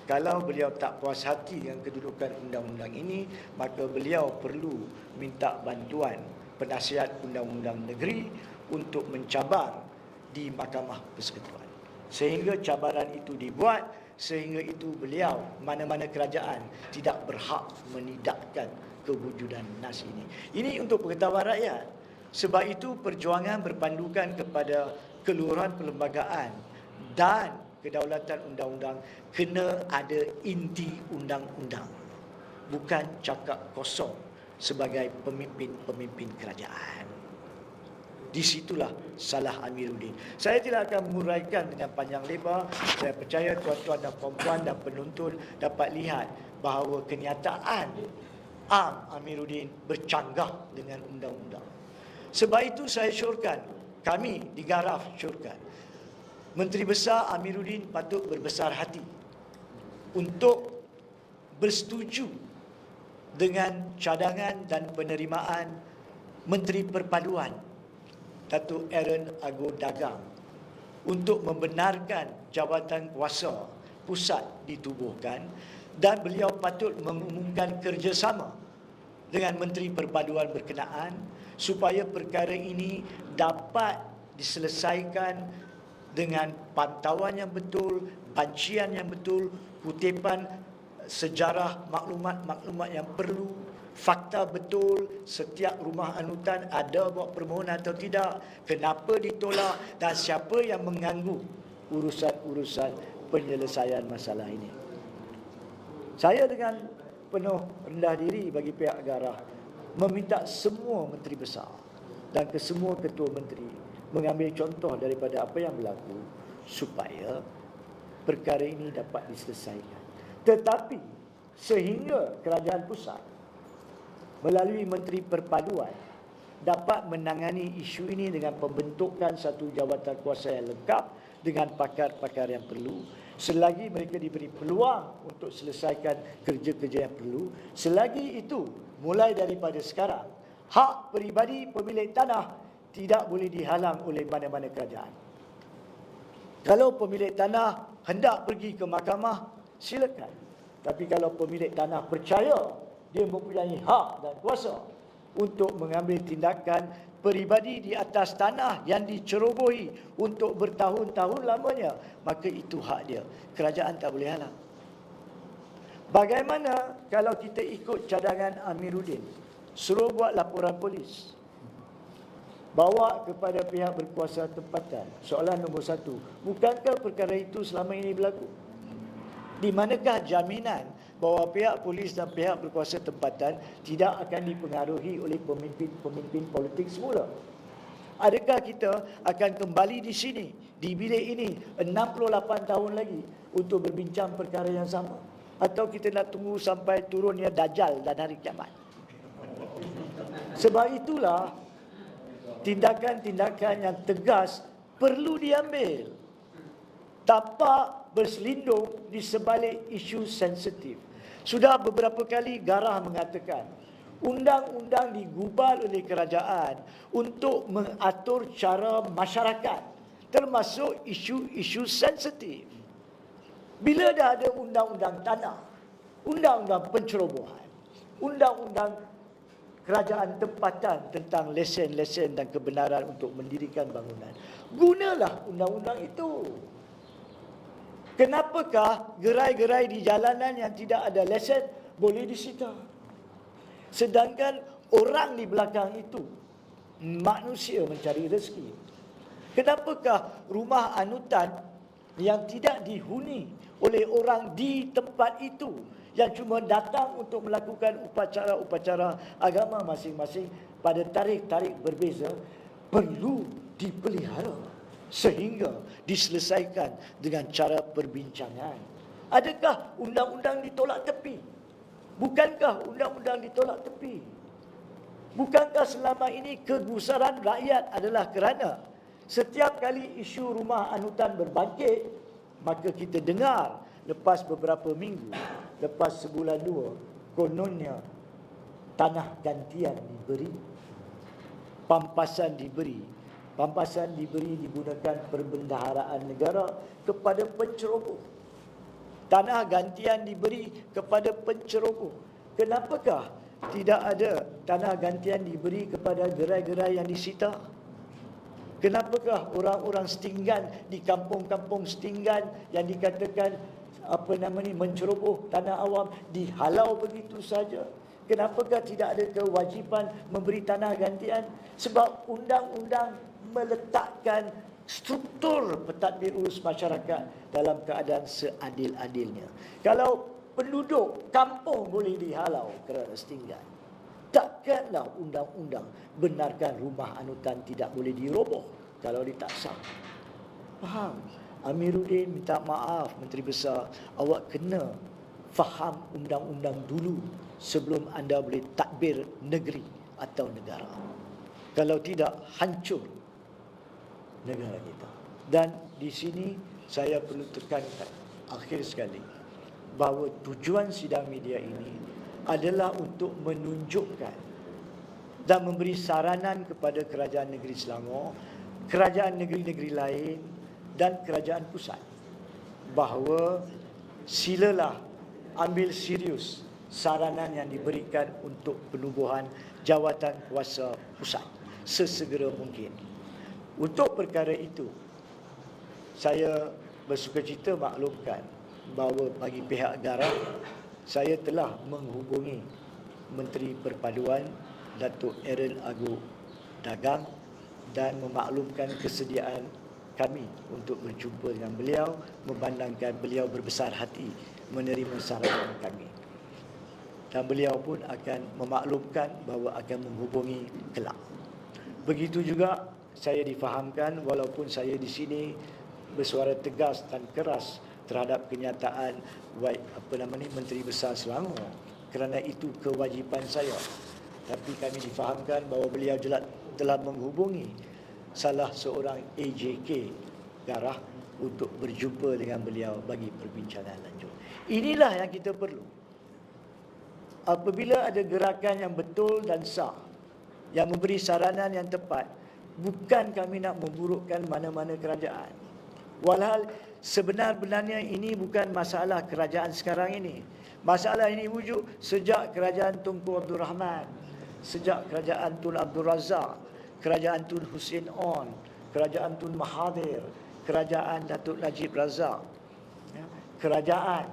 kalau beliau tak puas hati dengan kedudukan undang-undang ini, maka beliau perlu minta bantuan penasihat undang-undang negeri untuk mencabar di Mahkamah Persekutuan. Sehingga cabaran itu dibuat, sehingga itu beliau, mana-mana kerajaan tidak berhak menidakkan kewujudan nas ini. Ini untuk pengetahuan rakyat. Sebab itu perjuangan berpandukan kepada keluhuran perlembagaan dan kedaulatan undang-undang kena ada inti undang-undang, bukan cakap kosong sebagai pemimpin-pemimpin kerajaan. Di situlah salah Amiruddin. Saya tidak akan menguraikan dengan panjang lebar. Saya percaya tuan-tuan dan puan-puan dan penonton dapat lihat bahawa kenyataan Amiruddin bercanggah dengan undang-undang. Sebab itu saya syorkan, kami di Garaf syorkan, Menteri Besar Amiruddin patut berbesar hati untuk bersetuju dengan cadangan dan penerimaan Menteri Perpaduan Datuk Aaron Agor Dagang untuk membenarkan jabatan kuasa pusat ditubuhkan, dan beliau patut mengumumkan kerjasama dengan Menteri Perpaduan berkenaan supaya perkara ini dapat diselesaikan dengan pantauan yang betul, pancian yang betul, kutipan sejarah, maklumat-maklumat yang perlu, fakta betul, setiap rumah anutan ada buat permohonan atau tidak, kenapa ditolak dan siapa yang mengganggu urusan-urusan penyelesaian masalah ini. Saya dengan penuh rendah diri bagi pihak Garah meminta semua menteri besar dan kesemua ketua menteri mengambil contoh daripada apa yang berlaku supaya perkara ini dapat diselesaikan. Tetapi sehingga kerajaan pusat melalui Menteri Perpaduan dapat menangani isu ini dengan pembentukan satu jawatan kuasa yang lengkap dengan pakar-pakar yang perlu, selagi mereka diberi peluang untuk selesaikan kerja-kerja yang perlu. Selagi itu, mulai daripada sekarang, hak peribadi pemilik tanah tidak boleh dihalang oleh mana-mana kerajaan. Kalau pemilik tanah hendak pergi ke mahkamah, silakan. Tapi kalau pemilik tanah percaya dia mempunyai hak dan kuasa untuk mengambil tindakan peribadi di atas tanah yang dicerobohi untuk bertahun-tahun lamanya, maka itu hak dia. Kerajaan tak boleh halang. Bagaimana kalau kita ikut cadangan Amiruddin? Suruh buat laporan polis, bawa kepada pihak berkuasa tempatan. Soalan nombor satu, bukankah perkara itu selama ini berlaku? Di manakah jaminan bahawa pihak polis dan pihak berkuasa tempatan tidak akan dipengaruhi oleh pemimpin-pemimpin politik semula? Adakah kita akan kembali di sini, di bilik ini 68 tahun lagi untuk berbincang perkara yang sama? Atau kita nak tunggu sampai turunnya Dajjal dan hari kiamat? Sebab itulah tindakan-tindakan yang tegas perlu diambil. Tapak berselindung di sebalik isu sensitif. Sudah beberapa kali Garah mengatakan, undang-undang digubal oleh kerajaan untuk mengatur cara masyarakat termasuk isu-isu sensitif. Bila dah ada undang-undang tanah, undang-undang pencerobohan, undang-undang kerajaan tempatan tentang lesen-lesen dan kebenaran untuk mendirikan bangunan, gunalah undang-undang itu. Kenapakah gerai-gerai di jalanan yang tidak ada lesen boleh disita? Sedangkan orang di belakang itu manusia mencari rezeki. Kenapakah rumah anutan yang tidak dihuni oleh orang di tempat itu, yang cuma datang untuk melakukan upacara-upacara agama masing-masing pada tarikh-tarikh berbeza, perlu dipelihara sehingga diselesaikan dengan cara perbincangan? Adakah undang-undang ditolak tepi? Bukankah undang-undang ditolak tepi? Bukankah selama ini kegusaran rakyat adalah kerana setiap kali isu rumah anutan berbangkit, maka kita dengar lepas beberapa minggu, lepas sebulan dua, kononnya tanah gantian diberi, pampasan diberi. Pampasan diberi digunakan perbendaharaan negara kepada penceroboh. Tanah gantian diberi kepada penceroboh. Kenapakah tidak ada tanah gantian diberi kepada gerai-gerai yang disita? Kenapakah orang-orang setinggan di kampung-kampung setinggan yang dikatakan menceroboh tanah awam dihalau begitu saja? Kenapakah tidak ada kewajipan memberi tanah gantian? Sebab undang-undang meletakkan struktur pentadbir urus masyarakat dalam keadaan seadil-adilnya. Kalau penduduk kampung boleh dihalau kerana setinggan, takkanlah undang-undang benarkan rumah anutan tidak boleh diroboh kalau dia tak sah. Faham? Amiruddin minta maaf, Menteri Besar, awak kena faham undang-undang dulu sebelum anda boleh tadbir negeri atau negara. Kalau tidak, hancur negara kita. Dan di sini saya perlu tekankan akhir sekali bahawa tujuan sidang media ini adalah untuk menunjukkan dan memberi saranan kepada kerajaan negeri Selangor, kerajaan negeri-negeri lain dan kerajaan pusat bahawa silalah ambil serius saranan yang diberikan untuk penubuhan jawatan kuasa pusat sesegera mungkin. Untuk perkara itu, saya bersukacita maklumkan bahawa bagi pihak Garah, saya telah menghubungi Menteri Perpaduan Datuk Eril Agu Dagang dan memaklumkan kesediaan kami untuk berjumpa dengan beliau, memandangkan beliau berbesar hati menerima saranan kami. Dan beliau pun akan memaklumkan bahawa akan menghubungi kelak. Begitu juga saya difahamkan, walaupun saya di sini bersuara tegas dan keras terhadap kenyataan Menteri Besar Selangor, kerana itu kewajipan saya, tapi kami difahamkan bahawa beliau telah menghubungi salah seorang AJK Garah untuk berjumpa dengan beliau bagi perbincangan lanjut. Inilah yang kita perlu. Apabila ada gerakan yang betul dan sah, yang memberi saranan yang tepat, bukan kami nak memburukkan mana-mana kerajaan. Walhal sebenar-benarnya ini bukan masalah kerajaan sekarang ini. Masalah ini wujud sejak kerajaan Tunku Abdul Rahman, sejak kerajaan Tun Abdul Razak, kerajaan Tun Hussein On, kerajaan Tun Mahathir, kerajaan Datuk Najib Razak, kerajaan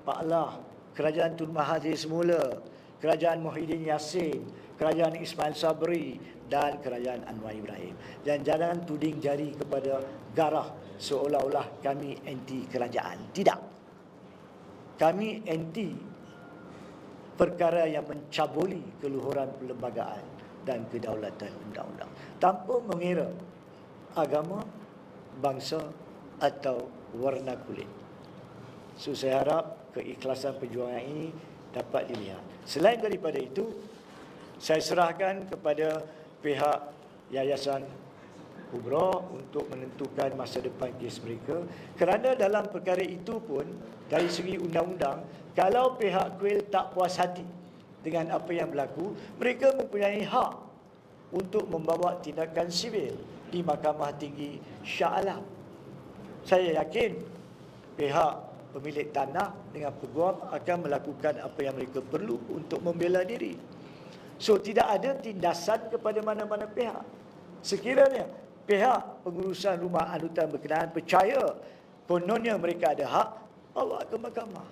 Pak Lah, kerajaan Tun Mahathir semula, kerajaan Muhyiddin Yassin, kerajaan Ismail Sabri dan kerajaan Anwar Ibrahim. Dan jangan tuding jari kepada Garah seolah-olah kami anti kerajaan. Tidak. Kami anti perkara yang mencabuli keluhuran perlembagaan dan kedaulatan undang-undang tanpa mengira agama, bangsa atau warna kulit. So saya harap keikhlasan perjuangan ini dapat dilihat. Selain daripada itu, saya serahkan kepada pihak Yayasan Kubra untuk menentukan masa depan kes mereka, kerana dalam perkara itu pun dari segi undang-undang, kalau pihak kuil tak puas hati dengan apa yang berlaku, mereka mempunyai hak untuk membawa tindakan sivil di Mahkamah Tinggi Shah Alam. Saya yakin pihak pemilik tanah dengan peguam akan melakukan apa yang mereka perlu untuk membela diri. So, tidak ada tindasan kepada mana-mana pihak. Sekiranya pihak pengurusan rumah anutan berkenaan percaya kononnya mereka ada hak, bawa ke mahkamah.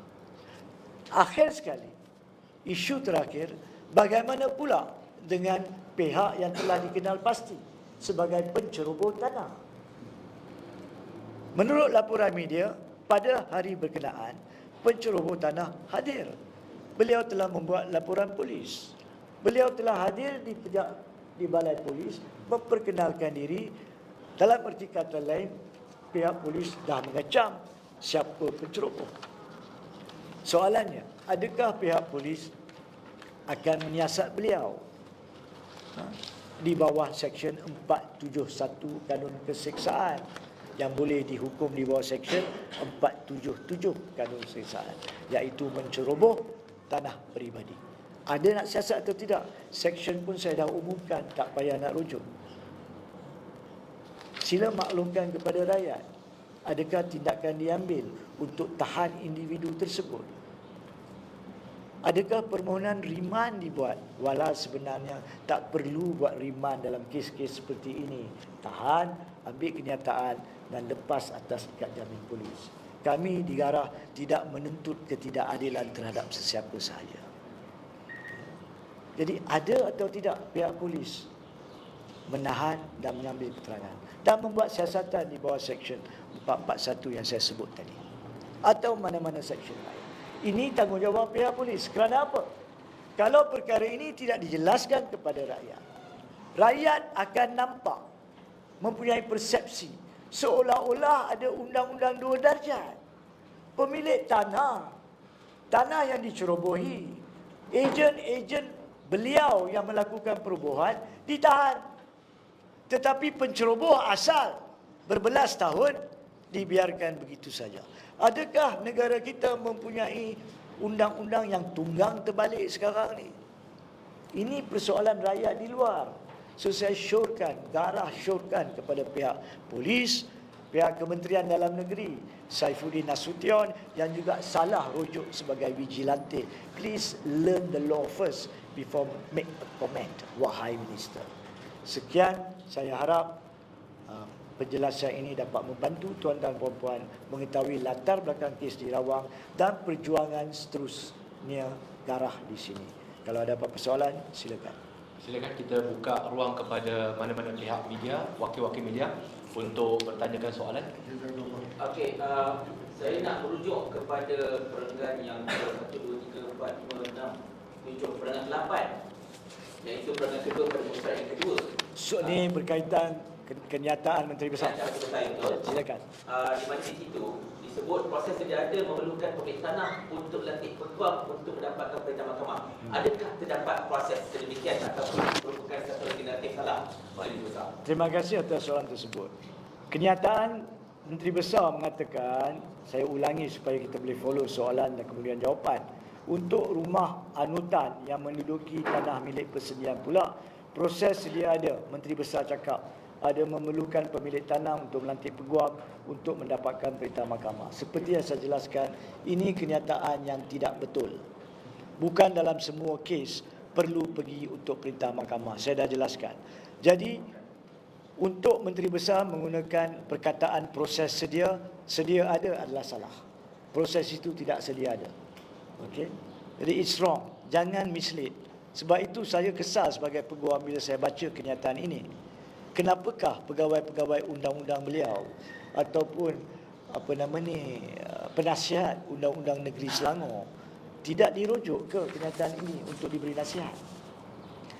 Akhir sekali, isu terakhir, bagaimana pula dengan pihak yang telah dikenal pasti sebagai penceroboh tanah? Menurut laporan media, pada hari berkenaan, penceroboh tanah hadir. Beliau telah membuat laporan polis. Beliau telah hadir di balai polis, memperkenalkan diri. Dalam erti kata lain, pihak polis dah mengecam siapa penceroboh. Soalannya, adakah pihak polis akan menyiasat beliau di bawah Seksyen 471 Kanun Keseksaan, yang boleh dihukum di bawah Seksyen 477 Kanun Keseksaan, iaitu menceroboh tanah peribadi. Ada nak siasat atau tidak? Seksyen pun saya dah umumkan, tak payah nak rujuk. Sila maklumkan kepada rakyat, adakah tindakan diambil untuk tahan individu tersebut? Adakah permohonan riman dibuat? Walau sebenarnya tak perlu buat riman dalam kes-kes seperti ini. Tahan, ambil kenyataan dan lepas atas ikat jamin polis. Kami di Garah tidak menuntut ketidakadilan terhadap sesiapa sahaja. Jadi ada atau tidak pihak polis menahan dan mengambil keterangan dan membuat siasatan di bawah Seksyen 441 yang saya sebut tadi, atau mana-mana seksyen lain? Ini tanggungjawab pihak polis. Kerana apa? Kalau perkara ini tidak dijelaskan kepada rakyat, rakyat akan nampak, mempunyai persepsi seolah-olah ada undang-undang 2 darjat. Pemilik tanah yang dicerobohi, ejen-ejen beliau yang melakukan perobohan ditahan. Tetapi penceroboh asal berbelas tahun dibiarkan begitu saja. Adakah negara kita mempunyai undang-undang yang tunggang terbalik sekarang ni? Ini persoalan rakyat di luar. So saya syorkan, Garah syorkan kepada pihak polis, pihak Kementerian Dalam Negeri, Saifuddin Nasution yang juga salah rujuk sebagai vigilante. Please learn the law first before make a comment, wahai Minister. Sekian, saya harap penjelasan ini dapat membantu tuan dan puan-puan mengetahui latar belakang kes di Rawang dan perjuangan seterusnya Garah di sini. Kalau ada apa-apa soalan, silakan. Silakan kita buka ruang kepada mana-mana pihak media, wakil-wakil media untuk bertanyakan soalan. Okey, saya nak merujuk kepada perenggan yang 1, 2, 3, 4, 5, 6, 7, perenggan 8, iaitu perenggan kedua pada musyawarah yang kedua. So ni berkaitan kenyataan Menteri Besar. Silakan. Di majlis itu disebut proses sedia ada memerlukan pemilik tanah untuk lantik peguam untuk mendapatkan perintah mahkamah. Adakah terdapat proses sedemikian ataupun merupakan satu lagi narratif salah Majlis Besar? Terima kasih atas soalan tersebut. Kenyataan Menteri Besar mengatakan, saya ulangi supaya kita boleh follow soalan dan kemudian jawapan. Untuk rumah anutan yang menduduki tanah milik persediaan pula, proses sedia ada. Menteri Besar cakap ada memerlukan pemilik tanah untuk melantik peguam untuk mendapatkan perintah mahkamah. Seperti yang saya jelaskan, ini kenyataan yang tidak betul. Bukan dalam semua kes perlu pergi untuk perintah mahkamah. Saya dah jelaskan. Jadi, untuk Menteri Besar menggunakan perkataan proses sedia ada adalah salah. Proses itu tidak sedia ada. Okey? Jadi it's wrong. Jangan mislead. Sebab itu saya kesal sebagai peguam bila saya baca kenyataan ini. Kenapakah pegawai-pegawai undang-undang beliau ataupun penasihat undang-undang negeri Selangor tidak dirujuk ke kenyataan ini untuk diberi nasihat?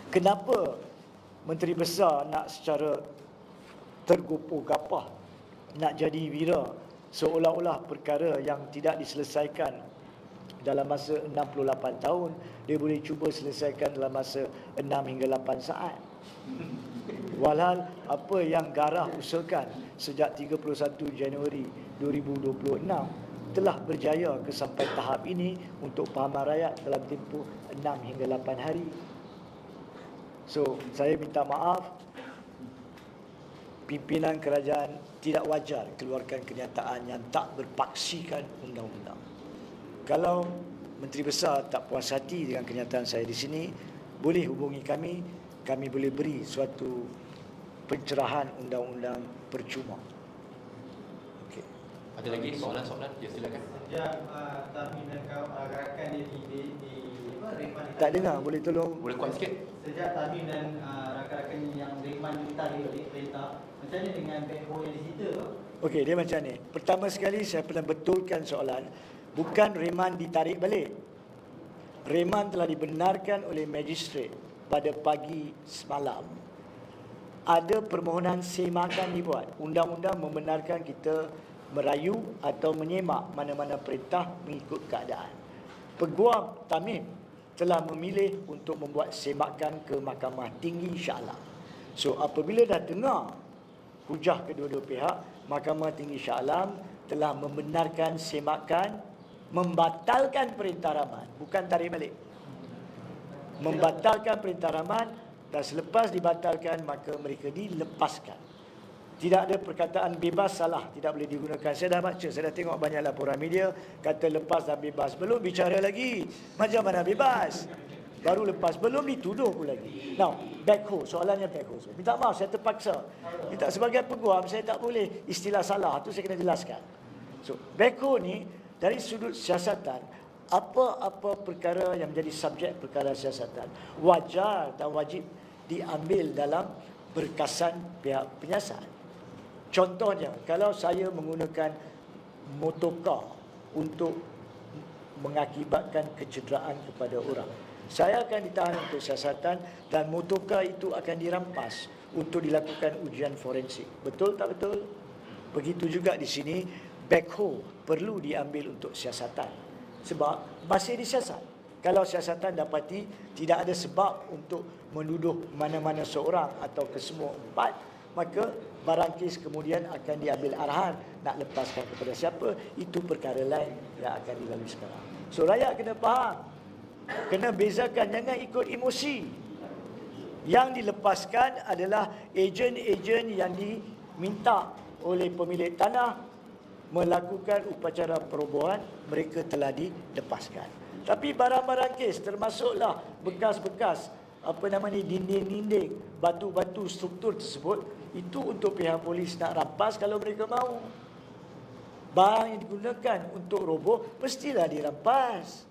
Kenapa Menteri Besar nak secara tergopoh-gapah nak jadi wira seolah-olah perkara yang tidak diselesaikan dalam masa 68 tahun dia boleh cuba selesaikan dalam masa 6 hingga 8 saat? Walhal apa yang Garah usahakan sejak 31 Januari 2026 telah berjaya ke sampai tahap ini untuk pahaman rakyat dalam tempoh 6 hingga 8 hari. So, saya minta maaf. pimpinan kerajaan tidak wajar keluarkan kenyataan yang tak berpaksikan undang-undang. Kalau Menteri Besar tak puas hati dengan kenyataan saya di sini, boleh hubungi kami. Kami boleh beri suatu pencerahan undang-undang percuma. Okey. Ada lagi soalan-soalan? Ya, silakan. Sejak tahmin dan rakan dia di Rehman Tak dengar, boleh tolong? Boleh kuat sikit? Sejak tahmin dan rakan-rakan yang Rehman ditarik oleh perintah, macam mana dengan backhoe yang disita tu? Okey, dia macam ni. Pertama sekali saya pernah betulkan soalan. Bukan Rehman ditarik balik. Rehman telah dibenarkan oleh magistrate pada pagi semalam. Ada permohonan semakan dibuat. Undang-undang membenarkan kita merayu atau menyemak mana-mana perintah mengikut keadaan. Peguam Tamim telah memilih untuk membuat semakan ke Mahkamah Tinggi Shah Alam. So apabila dah dengar hujah kedua-dua pihak, Mahkamah Tinggi Shah Alam telah membenarkan semakan, membatalkan perintah Rahman, bukan tarik balik. Membatalkan perintah Rahman, dan selepas dibatalkan maka mereka dilepaskan. Tidak ada perkataan bebas salah, tidak boleh digunakan. Saya dah baca, saya dah tengok banyak laporan media kata lepas dan bebas. Belum bicara lagi. Macam mana bebas? Baru lepas, belum dituduh pun lagi. Now, backhoe, soalannya backhoe. So, minta maaf, saya terpaksa. Minta sebagai peguam, saya tak boleh istilah salah, tu saya kena jelaskan. So, backhoe ni dari sudut siasatan, apa-apa perkara yang menjadi subjek perkara siasatan wajar dan wajib diambil dalam berkasan pihak penyiasat. Contohnya, kalau saya menggunakan motorkar untuk mengakibatkan kecederaan kepada orang, saya akan ditahan untuk siasatan dan motorkar itu akan dirampas untuk dilakukan ujian forensik. Betul tak betul? Begitu juga di sini, backhoe perlu diambil untuk siasatan. Sebab masih disiasat. Kalau siasatan dapati tidak ada sebab untuk menuduh mana-mana seorang atau kesemua empat, maka barang kes kemudian akan diambil arahan nak lepaskan kepada siapa, itu perkara lain yang akan dilalui sekarang. So rakyat kena faham, kena bezakan, jangan ikut emosi. Yang dilepaskan adalah ejen-ejen yang diminta oleh pemilik tanah melakukan upacara perobohan, mereka telah dilepaskan. Tapi barang-barang kes termasuklah bekas-bekas dinding-dinding, batu-batu struktur tersebut, itu untuk pihak polis nak rampas kalau mereka mahu. Barang yang digunakan untuk roboh mestilah dirampas.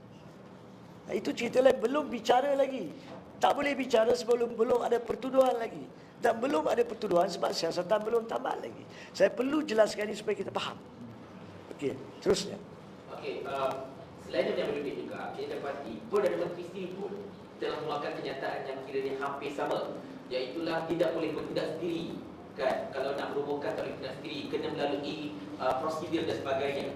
Itu cerita lain, belum bicara lagi. Tak boleh bicara sebelum belum ada pertuduhan lagi. Dan belum ada pertuduhan sebab siasatan belum tamat lagi. Saya perlu jelaskan ini supaya kita faham. Okey, terusnya. Okey, selain daripada berlebih juga, kita dapati Perdana Menteri sendiri pun telah mengeluarkan kenyataan yang kiranya hampir sama, iaitulah tidak boleh bertindak sendiri. Kan, kalau nak merobohkan tak boleh bertindak sendiri, kena melalui prosedur dan sebagainya.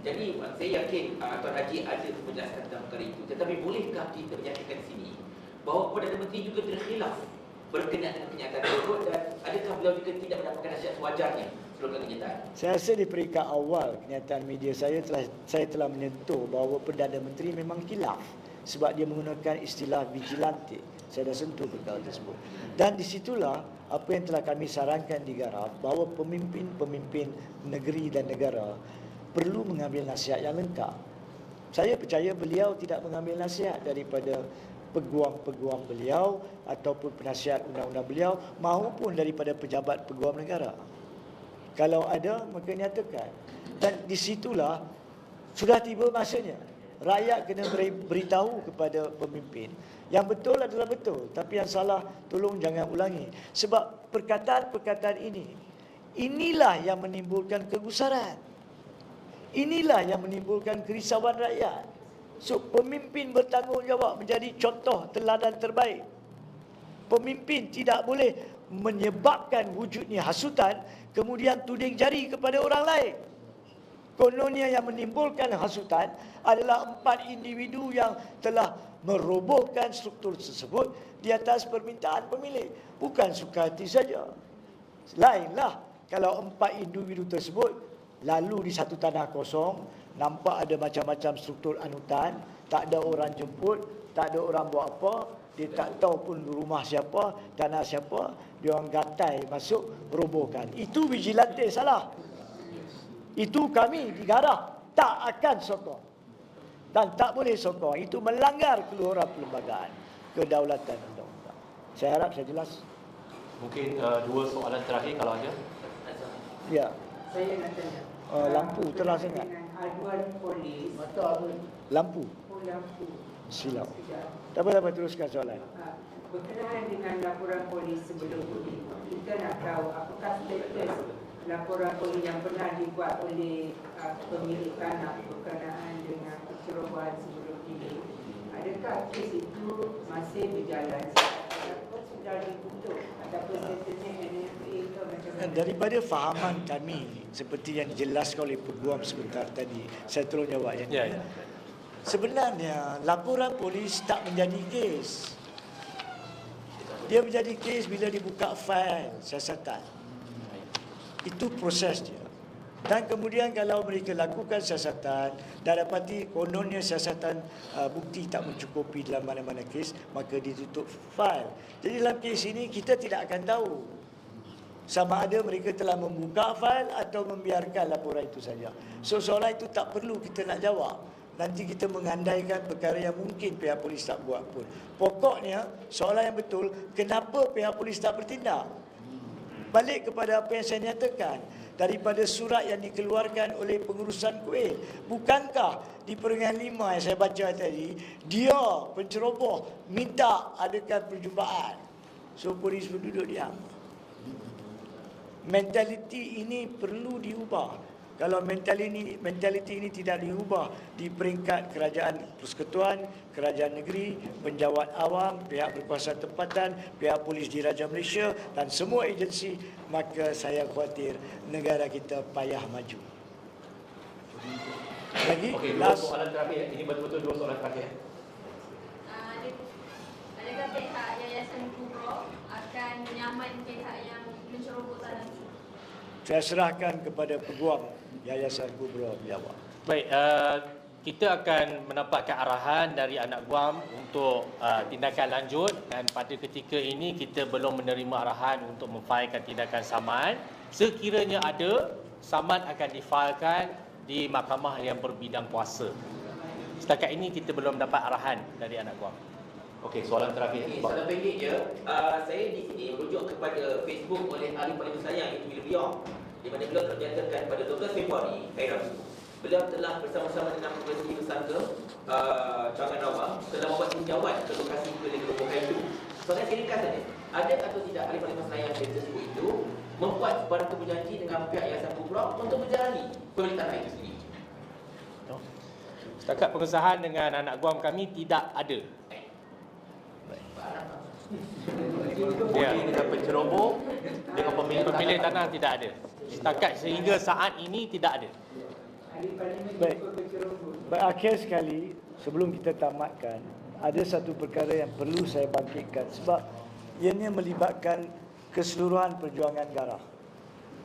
Jadi saya yakin Tuan Haji ada menjelaskan tentang perkara itu. Tetapi bolehkah kita menyatakan di sini bahawa Perdana Menteri juga terkhilaf berkenaan dengan kenyataan tersebut, dan adakah beliau juga tidak mendapatkan nasihat sewajarnya sebelum kenyataan? Saya rasa di peringkat awal kenyataan media saya telah menyentuh bahawa Perdana Menteri memang khilaf sebab dia menggunakan istilah vigilante. Saya dah sentuh perkara tersebut. Dan di situlah apa yang telah kami sarankan di Garaf, bahawa pemimpin-pemimpin negeri dan negara perlu mengambil nasihat yang lengkap. Saya percaya beliau tidak mengambil nasihat daripada peguam-peguam beliau ataupun penasihat undang-undang beliau maupun daripada pejabat peguam negara. Kalau ada, maka nyatakan. Dan di situlah sudah tiba masanya. Rakyat kena beritahu kepada pemimpin. Yang betul adalah betul, tapi yang salah tolong jangan ulangi. Sebab perkataan-perkataan inilah yang menimbulkan kegusaran. Inilah yang menimbulkan kerisauan rakyat. So, pemimpin bertanggungjawab menjadi contoh teladan terbaik. Pemimpin tidak boleh menyebabkan wujudnya hasutan, kemudian tuding jari kepada orang lain. Kononnya yang menimbulkan hasutan adalah 4 individu yang telah merobohkan struktur tersebut di atas permintaan pemilik. Bukan suka hati saja. Lainlah kalau 4 individu tersebut lalu di satu tanah kosong, nampak ada macam-macam struktur anutan, tak ada orang jemput, tak ada orang buat apa, dia tak tahu pun rumah siapa, tanah siapa, dia orang gatai masuk, robohkan. Itu vigilante salah. Itu kami di Garah tak akan sokong. Dan tak boleh sokong. Itu melanggar keluaran perlembagaan, kedaulatan undang-undang. Saya harap saya jelas. Mungkin dua soalan terakhir kalau ada. Ya. Saya nak tanya. Lampu terang sangat. Dengan aduan polis. Lampu. Lampu. Silap. Sekejap. Tak apa, teruskan soalan. Berkenaan dengan laporan polis sebelum ini, kita nak tahu apakah status laporan polis yang pernah dibuat oleh pemilik tanah berkenaan dengan pencerobohan sebelum ini. Adakah kes itu masih berjalan ataupun sudah ditutup ataupun statusnya NFA ke macam mana? Daripada fahaman kami, seperti yang dijelaskan oleh Peguam sebentar tadi, saya tolong jawab yang Ya, ini. ya. Sebenarnya laporan polis tak menjadi kes. Dia menjadi kes bila dibuka fail siasatan. Itu proses dia. Dan kemudian kalau mereka lakukan siasatan dan dapati kononnya siasatan bukti tak mencukupi dalam mana-mana kes, maka ditutup fail. Jadi dalam kes ini kita tidak akan tahu sama ada mereka telah membuka fail atau membiarkan laporan itu saja. So soalan itu tak perlu kita nak jawab. Nanti kita mengandaikan perkara yang mungkin pihak polis tak buat pun. Pokoknya soalan yang betul, kenapa pihak polis tak bertindak? Balik kepada apa yang saya nyatakan, daripada surat yang dikeluarkan oleh pengurusan kuil, bukankah di peringatan 5 yang saya baca tadi, dia penceroboh minta adakan perjumpaan. So polis pun duduk diam. Mentaliti ini perlu diubah. Kalau mentaliti ini tidak diubah di peringkat kerajaan persekutuan, kerajaan negeri, penjawat awam, pihak berkuasa tempatan, pihak polis diraja Malaysia dan semua agensi, maka saya khawatir negara kita payah maju. Lagi, Okey, dua last. soalan terakhir. Ini betul-betul dua soalan terakhir. Adakah pihak Yayasan Kubro akan menyaman pihak yang menceroboh tanah itu? Saya serahkan kepada Peguam Yayasan Kubro menjawab. Baik, kita akan mendapatkan arahan dari anak guam untuk tindakan lanjut, dan pada ketika ini kita belum menerima arahan untuk memfailkan tindakan saman. Sekiranya ada, saman akan difailkan di mahkamah yang berbidang kuasa. Setakat ini kita belum dapat arahan dari anak guam. Okey, soalan terakhir. Okey, soalan pendek je. Saya di sini merujuk kepada Facebook oleh ahli paling bersayang iaitu William Leong, di mana beliau telah menyatakan pada 12 Februari hari Rabu, beliau telah bersama-sama dengan Pengerusi Bersangka Cawangan Rawang telah membuat tinjauan ke lokasi kerobohan itu. Soalan saya ringkas saja, ada atau tidak ahli paling bersayang tersebut itu membuat sebarang berjanji dengan pihak Yayasan Kubro untuk menjalani pemilik tanah itu sendiri? Setakat pengesahan dengan anak guam kami tidak ada. Ya, dengan penceroboh, dengan Pemilik tanah tidak ada. Setakat sehingga saat ini tidak ada. Ahli Parlimen Baik. juga berceroboh. Berakhir sekali, sebelum kita tamatkan, ada satu perkara yang perlu saya bangkitkan sebab ianya melibatkan keseluruhan perjuangan Garah.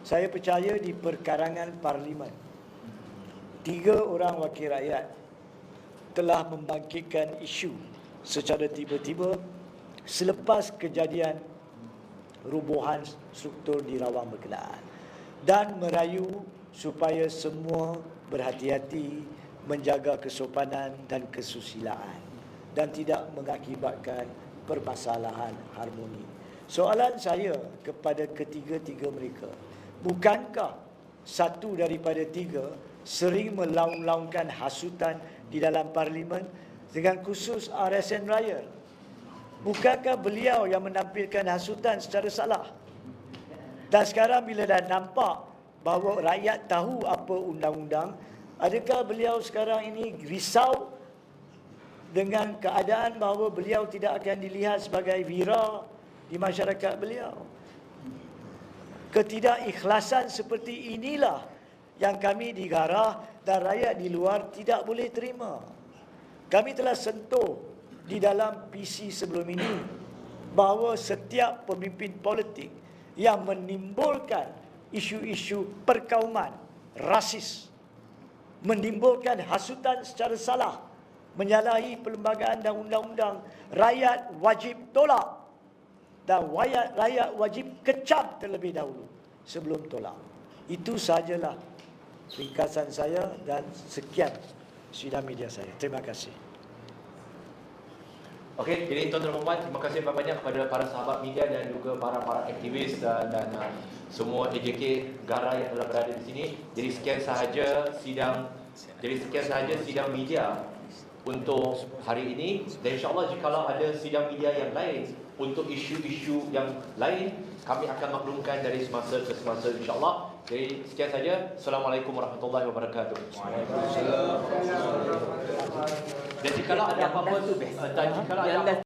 Saya percaya di perkarangan Parlimen, 3 orang wakil rakyat telah membangkitkan isu secara tiba-tiba selepas kejadian rubuhan struktur di Rawang berkenaan dan merayu supaya semua berhati-hati menjaga kesopanan dan kesusilaan dan tidak mengakibatkan permasalahan harmoni. Soalan saya kepada ketiga-tiga mereka, bukankah satu daripada 3 sering melaung-laungkan hasutan di dalam Parlimen dengan khusus RSN Raya? Bukankah beliau yang menampilkan hasutan secara salah? Dan sekarang bila dah nampak bahawa rakyat tahu apa undang-undang, adakah beliau sekarang ini risau dengan keadaan bahawa beliau tidak akan dilihat sebagai wira di masyarakat beliau? Ketidakikhlasan seperti inilah yang kami di Garah dan rakyat di luar tidak boleh terima. Kami telah sentuh di dalam PC sebelum ini bahawa setiap pemimpin politik yang menimbulkan isu-isu perkauman rasis, menimbulkan hasutan secara salah, menyalahi perlembagaan dan undang-undang, rakyat wajib tolak dan rakyat wajib kecam terlebih dahulu sebelum tolak. Itu sahajalah ringkasan saya dan sekian sidang media saya. Terima kasih. Okey, jadi tuan-tuan dan puan, terima kasih banyak kepada para sahabat media dan juga para aktivis dan semua AJK Gara yang telah berada di sini. Jadi sekian sahaja sidang media untuk hari ini, dan insya-Allah jikalau ada sidang media yang lain untuk isu-isu yang lain, kami akan maklumkan dari semasa ke semasa insya-Allah. Jadi sekian saja. Assalamualaikum warahmatullahi wabarakatuh. Waalaikumsalam. Dan jikalau ada apa-apa tu, jikalau ada